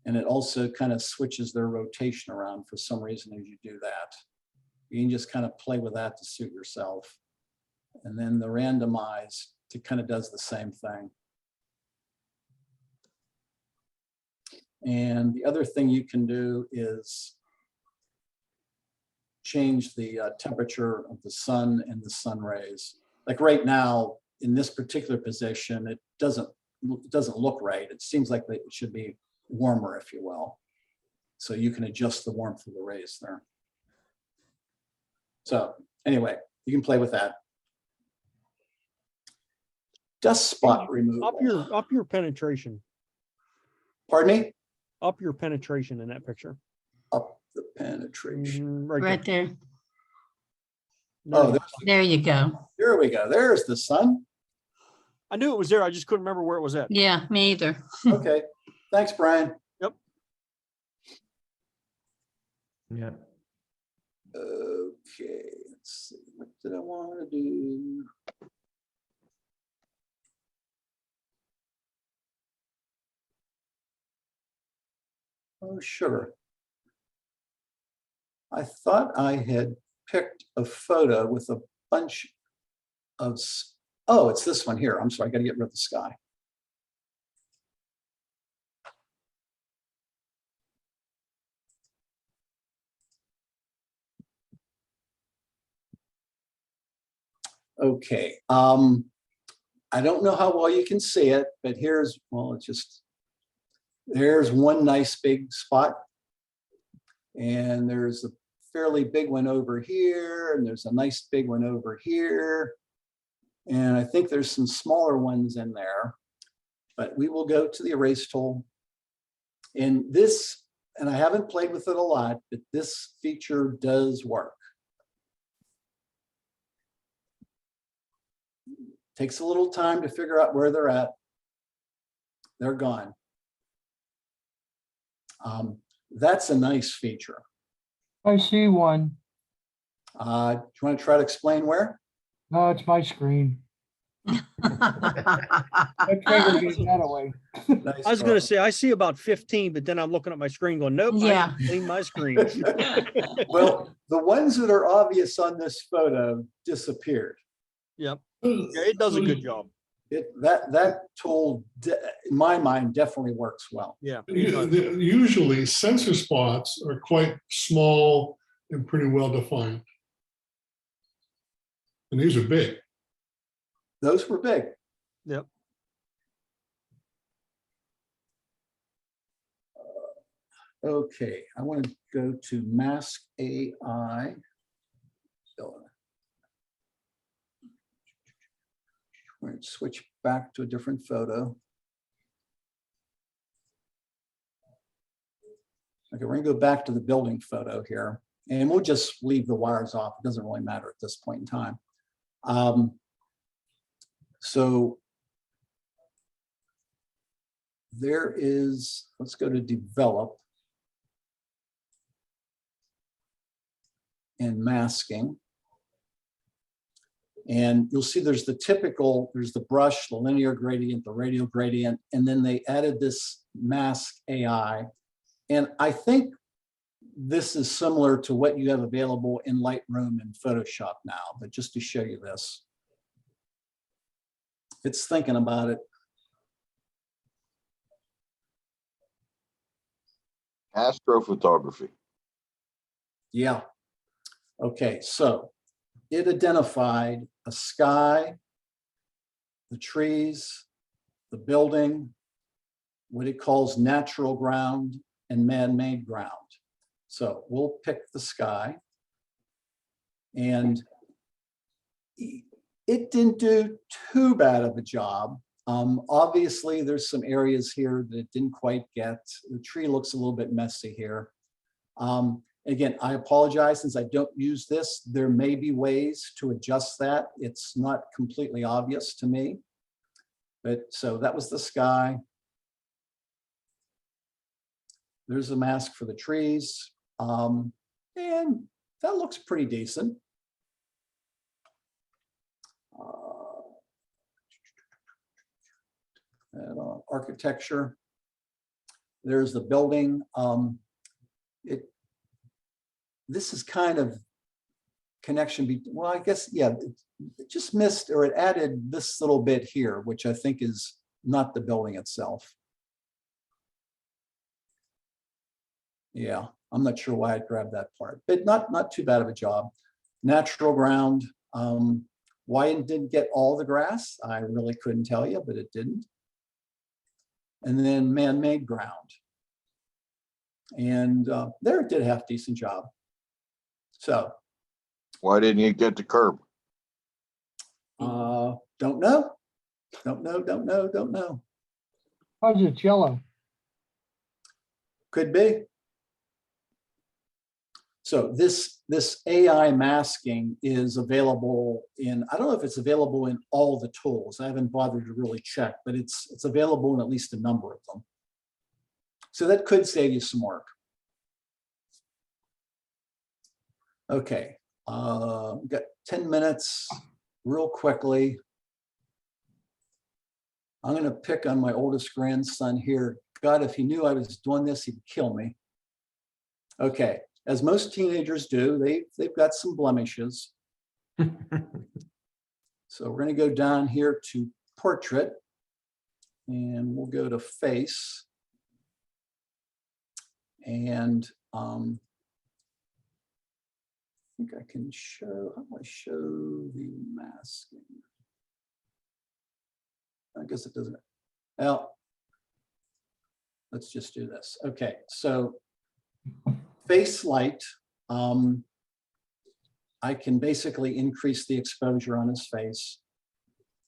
And it also kind of switches their rotation around for some reason as you do that. You can just kind of play with that to suit yourself. And then the randomize kind of does the same thing. And the other thing you can do is change the temperature of the sun and the sun rays. Like right now, in this particular position, it doesn't look right. It seems like it should be warmer, if you will. So you can adjust the warmth of the rays there. So anyway, you can play with that. Dust spot removal. Up your penetration. Pardon me? Up your penetration in that picture. Up the penetration. Right there. Oh, there you go. Here we go. There's the sun. I knew it was there. I just couldn't remember where it was at. Yeah, me either. Okay. Thanks, Brian. Yep. Yeah. Okay. Let's see. What did I want to do? Oh, sure. I thought I had picked a photo with a bunch of, oh, it's this one here. I'm sorry, I got to get rid of the sky. Okay. I don't know how well you can see it, but here's, well, there's one nice big spot. And there's a fairly big one over here, and there's a nice big one over here. And I think there's some smaller ones in there, but we will go to the erase tool. And this, and I haven't played with it a lot, but this feature does work. Takes a little time to figure out where they're at. They're gone. That's a nice feature. I see one. Do you want to try to explain where? No, it's my screen. I tried to get that away. Nice I was going to try. say, I see about 15, but then I'm looking at my screen going, nope, I Yeah. didn't clean my screen. Well, the ones that are obvious on this photo disappeared. Yep. Yeah, it does a good job. That tool, in my mind, definitely works well. Yeah. Usually sensor spots are quite small and pretty well defined. And these are big. Those were big. Yep. Okay, I want to go to Mask AI. We're going to switch back to a different photo. Okay, we're going to go back to the building photo here, and we'll just leave the wires off. It doesn't really matter at this point in time. So there is, let's go to develop and masking. And you'll see there's the typical, there's the brush, the linear gradient, the radial gradient, and then they added this mask AI. And I think this is similar to what you have available in Lightroom and Photoshop now, but just to show you this. It's thinking about it. Astrophotography. Yeah. Okay, so it identified a sky, the trees, the building, what it calls natural ground and man-made ground. So we'll pick the sky, and it didn't do too bad of a job. Obviously, there's some areas here that it didn't quite get. The tree looks a little bit messy here. Again, I apologize since I don't use this. There may be ways to adjust that. It's not completely obvious to me. But so that was the sky. There's a mask for the trees. And that looks pretty decent. Architecture. There's the building. This is kind of connection. Well, I guess, yeah, it just missed, or it added this little bit here, which I think is not the building itself. Yeah, I'm not sure why I grabbed that part, but not too bad of a job. Natural ground. Why it didn't get all the grass, I really couldn't tell you, but it didn't. And then man-made ground. And there it did a half decent job. So. Why didn't you get the curb? Don't know. Don't know. How's it yellow? Could be. So this AI masking is available in, I don't know if it's available in all the tools. I haven't bothered to really check, but it's available in at least a number of them. So that could save you some work. Okay, we've got 10 minutes real quickly. I'm going to pick on my oldest grandson here. God, if he knew I was doing this, he'd kill me. Okay, as most teenagers do, they've got some blemishes. So we're going to go down here to portrait, and we'll go to face. And I think I can show, how do I show the masking? I guess it doesn't. Well, let's just do this. Okay, so face light, I can basically increase the exposure on his face.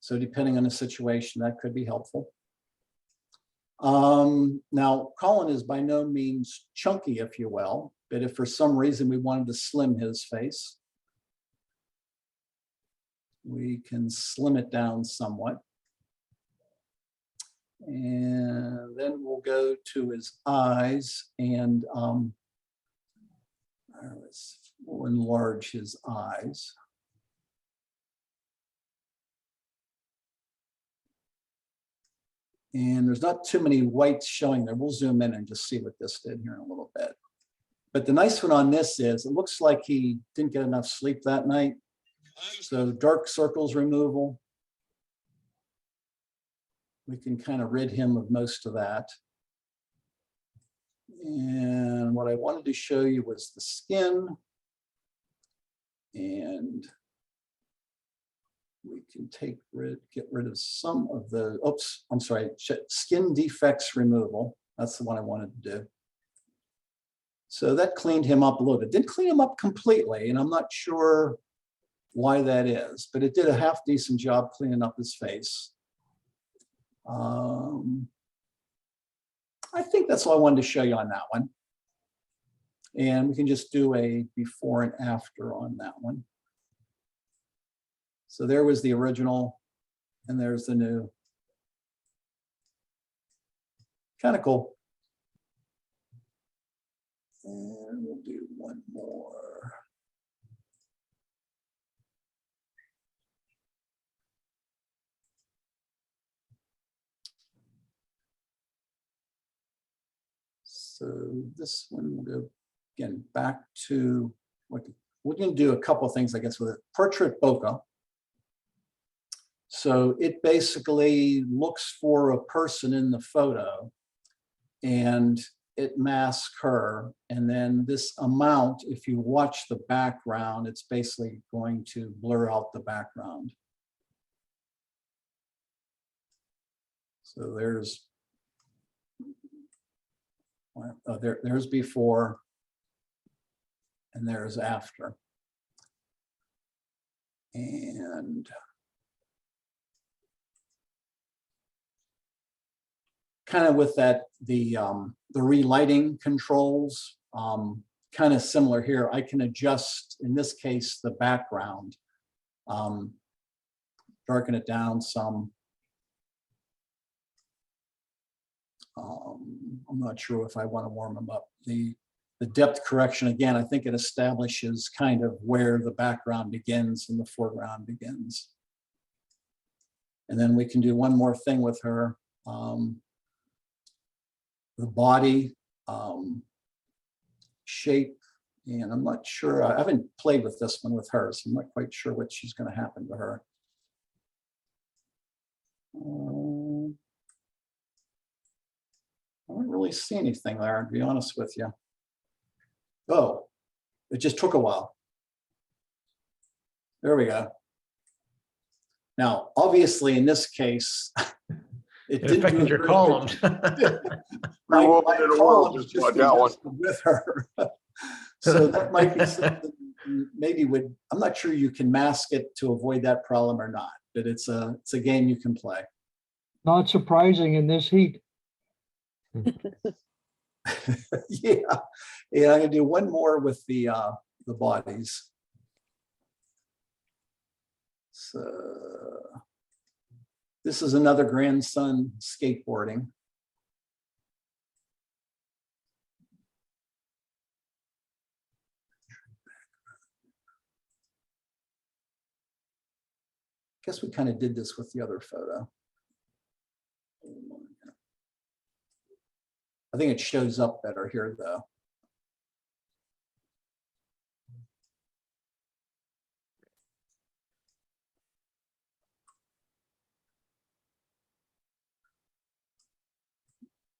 So depending on the situation, that could be helpful. Now, Colin is by no means chunky, if you will, but if for some reason we wanted to slim his face, we can slim it down somewhat. And then we'll go to his eyes, and we'll enlarge his eyes. And there's not too many whites showing there. We'll zoom in and just see what this did here in a little bit. But the nice one on this is it looks like he didn't get enough sleep that night. So dark circles removal. We can kind of rid him of most of that. And what I wanted to show you was the skin. And we can get rid of some of the, oops, I'm sorry, skin defects removal. That's the one I wanted to do. So that cleaned him up a little bit. Didn't clean him up completely, and I'm not sure why that is, but it did a half decent job cleaning up his face. I think that's all I wanted to show you on that one. And we can just do a before and after on that one. So there was the original, and there's the new. Kind of cool. And we'll do one more. So this one will go again back to what we're going to do a couple of things, I guess, with it. Portrait bokeh. So it basically looks for a person in the photo and it masks her. And then this amount, if you watch the background, it's basically going to blur out the background. So there's there's before and there's after. And kind of with that, the relighting controls, kind of similar here. I can adjust, in this case, the background, darken it down some. I'm not sure if I want to warm them up. The depth correction, again, I think it establishes kind of where the background begins and the foreground begins. And then we can do one more thing with her. The body shape, and I'm not sure, I haven't played with this one with her, so I'm not quite sure what she's going to happen to her. I don't really see anything there, to be honest with you. Oh, it just took a while. There we go. Now, obviously, in this case, it didn't affected your columns. my column was just with her. So that might be something maybe I'm not sure you can mask it to avoid that problem or not, but it's a game you can play. Not surprising in this heat. Yeah, I'm gonna do one more with the bodies. So this is another grandson skateboarding. Guess we kind of did this with the other photo. I think it shows up better here, though.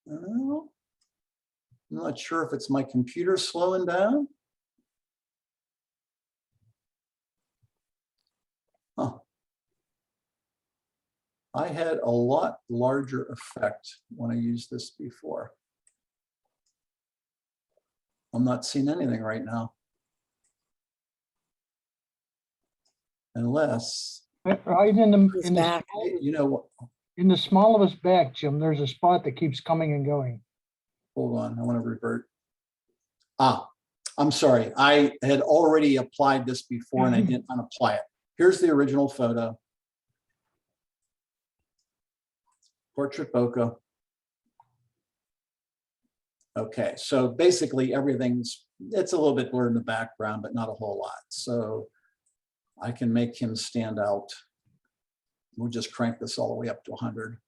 I'm not sure if it's my computer slowing down. Huh. I had a lot larger effect when I used this before. I'm not seeing anything right now. Unless, Right He's back. you know, what? in the small of his back, Jim, there's a spot that keeps coming and going. Hold on, I want to revert. I'm sorry. I had already applied this before and I didn't unapply it. Here's the original photo. Portrait bokeh. Okay, so basically it's a little bit blurred in the background, but not a whole lot. So I can make him stand out. We'll just crank this all the way up to 100.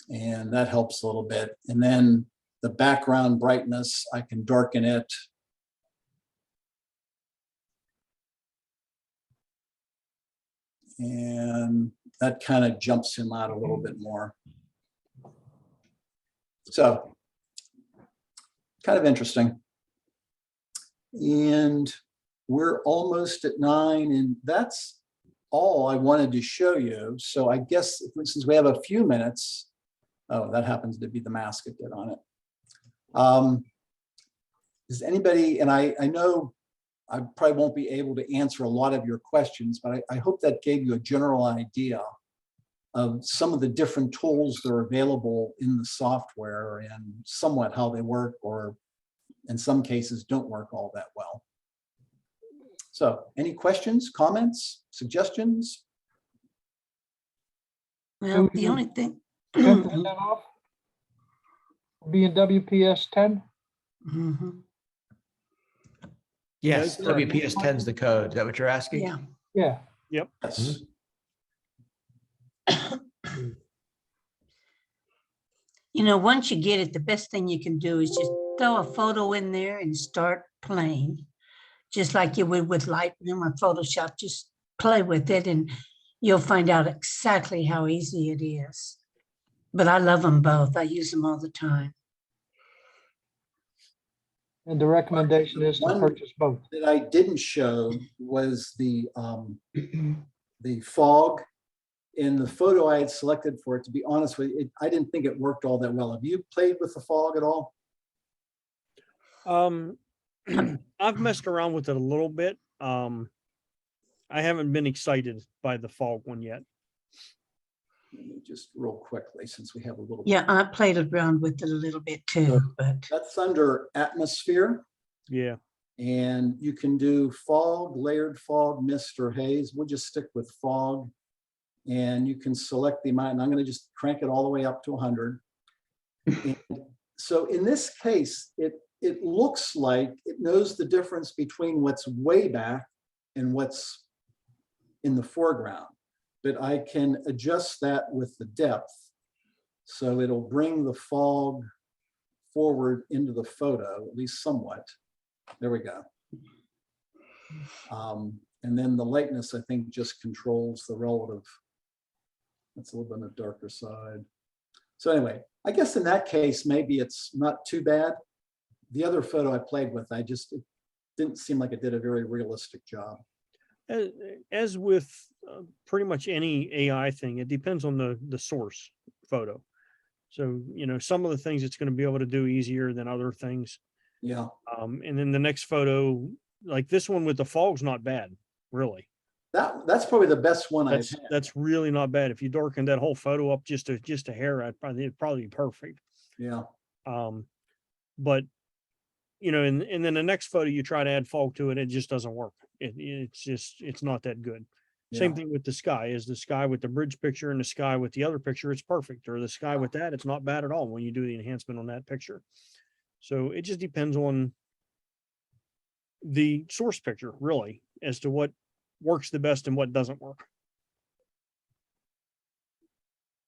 And that helps a little bit. And then the background brightness, I can darken it. And that kind of jumps him out a little bit more. So kind of interesting. And we're almost at 9, and that's all I wanted to show you. So I guess since we have a few minutes, oh, that happens to be the mask it did on it. Does anybody, and I know I probably won't be able to answer a lot of your questions, but I hope that gave you a general idea of some of the different tools that are available in the software and somewhat how they work, or in some cases don't work all that well. So any questions, comments, suggestions? Well, the only thing. 10% off? Be in WPS 10? Mhm. Yes, Yeah, WPS 10 is the code. Is that what you're asking? Yeah. Yeah. Yes. You know, once you get it, the best thing you can do is just throw a photo in there and start playing. Just like you would with Lightroom or Photoshop, just play with it and you'll find out exactly how easy it is. But I love them both. I use them all the time. And the recommendation is to One purchase both. that I didn't show was the fog. In the photo I had selected for it, to be honest with you, I didn't think it worked all that well. Have you played with the fog at all? I've messed around with it a little bit. I haven't been excited by the fog one yet. Let me just real quickly, since we have a little. Yeah, I played around with it a little bit too, but That's under atmosphere. Yeah. And you can do fog, layered fog, mist, or haze. We'll just stick with fog. And you can select the amount, and I'm going to just crank it all the way up to 100. And so in this case, it looks like it knows the difference between what's way back and what's in the foreground. But I can adjust that with the depth. So it'll bring the fog forward into the photo, at least somewhat. There we go. And then the lightness, I think, just controls the relative. That's a little bit on the darker side. So anyway, I guess in that case, maybe it's not too bad. The other photo I played with, it didn't seem like it did a very realistic job. As with pretty much any AI thing, it depends on the source photo. So, you know, some of the things it's going to be able to do easier than other things. Yeah. And then the next photo, like this one with the fog's not bad, really. That's probably the best one I've had. That's really not bad. If you darken that whole photo up just a hair, it'd probably be perfect. Yeah. But you know, and then the next photo you try to add fog to it, it just doesn't work. It's not that good. Yeah. Same thing with the sky. Is the sky with the bridge picture and the sky with the other picture, it's perfect. Or the sky with that, it's not bad at all when you do the enhancement on that picture. So it just depends on the source picture, really, as to what works the best and what doesn't work.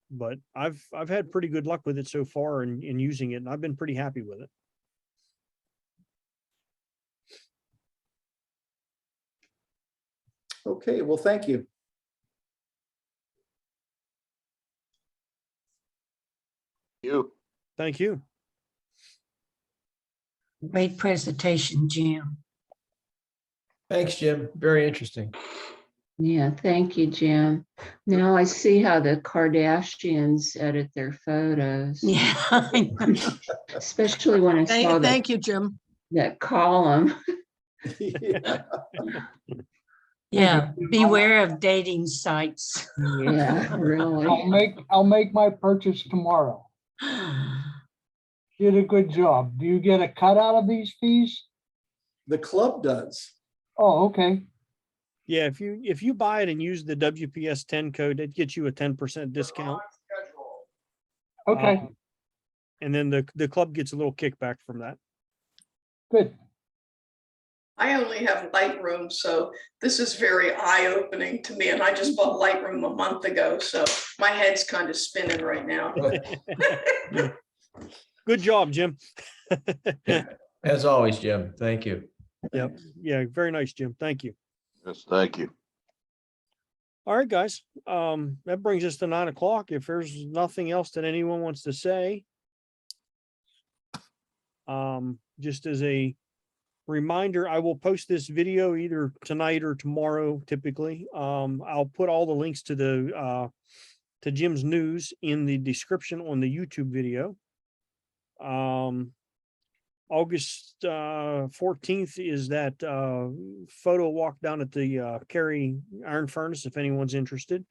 But I've had pretty good luck with it so far in using it, and I've been pretty happy with it. Okay, well, thank you. Thank you. great presentation, Jim. Thanks, Jim. Very interesting. Yeah, thank you, Jim. Now I see how the Kardashians edit their photos. Yeah. I know. Especially when I saw Thank you, Jim. that column. Yeah. Yeah, beware of dating sites. Yeah, really. I'll make my purchase tomorrow. Did a good job. Do you get a cut out of these fees? The club does. Oh, okay. Yeah, if you buy it and use the WPS 10 code, it gets you a 10% discount. Okay, And then the club gets a little kickback from that. good. I only have Lightroom, so this is very eye-opening to me. And I just bought Lightroom a month ago, so my head's kind of spinning right now. Good job, Jim. As always, Jim, thank you. Yep. Yeah, very nice, Jim. Thank you. Yes, thank you. All right, guys. That brings us to 9 o'clock. If there's nothing else that anyone wants to say, just as a reminder, I will post this video either tonight or tomorrow. Typically, I'll put all the links to the to Jim's news in the description on the YouTube video. August 14th is that photo walk down at the Carrie Iron Furnace, if anyone's interested.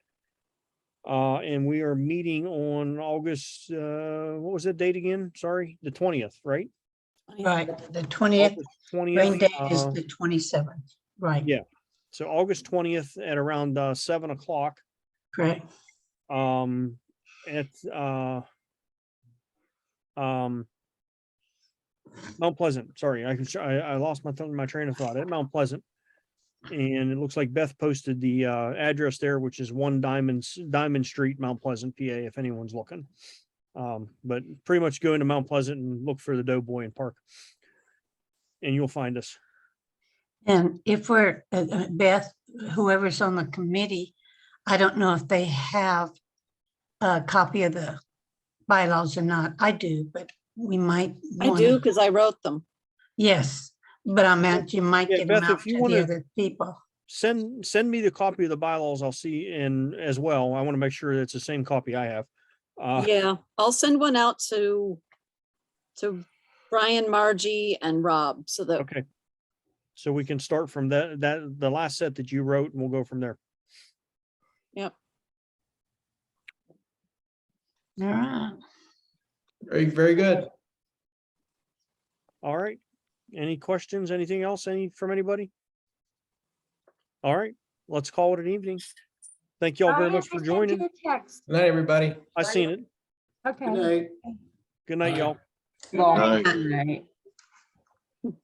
And we are meeting on August, what was that date again? Sorry, the 20th, right? Right, the 20th, August rain 20th. date is the 27th, right? Yeah. So August 20th at around 7 o'clock. Correct. At Mount Pleasant. Sorry, I lost my train of thought at Mount Pleasant. And it looks like Beth posted the address there, which is 1 Diamond Street, Mount Pleasant, PA, if anyone's looking. But pretty much go into Mount Pleasant and look for the Doughboy and Park, and you'll find us. And if we're, Beth, whoever's on the committee, I don't know if they have a copy of the bylaws or not. I do, but we might. I do because I wrote them. Yes, but I meant you might Yeah, get them Beth, out if you to wanna- the other people. Send me the copy of the bylaws. I'll see, and as well, I want to make sure it's the same copy I have. Yeah, I'll send one out to Brian, Margie, and Rob so that Okay. So we can start from the last set that you wrote, and we'll go from there. Yep. All right. Very, very good. All right. Any questions? Anything else? From anybody? All right. Let's call it an evening. Thank you all very Brian, much for I sent joining. you a text. Good night, everybody. I seen it. Okay. Good night. Good night, y'all. Good all. All right. All right.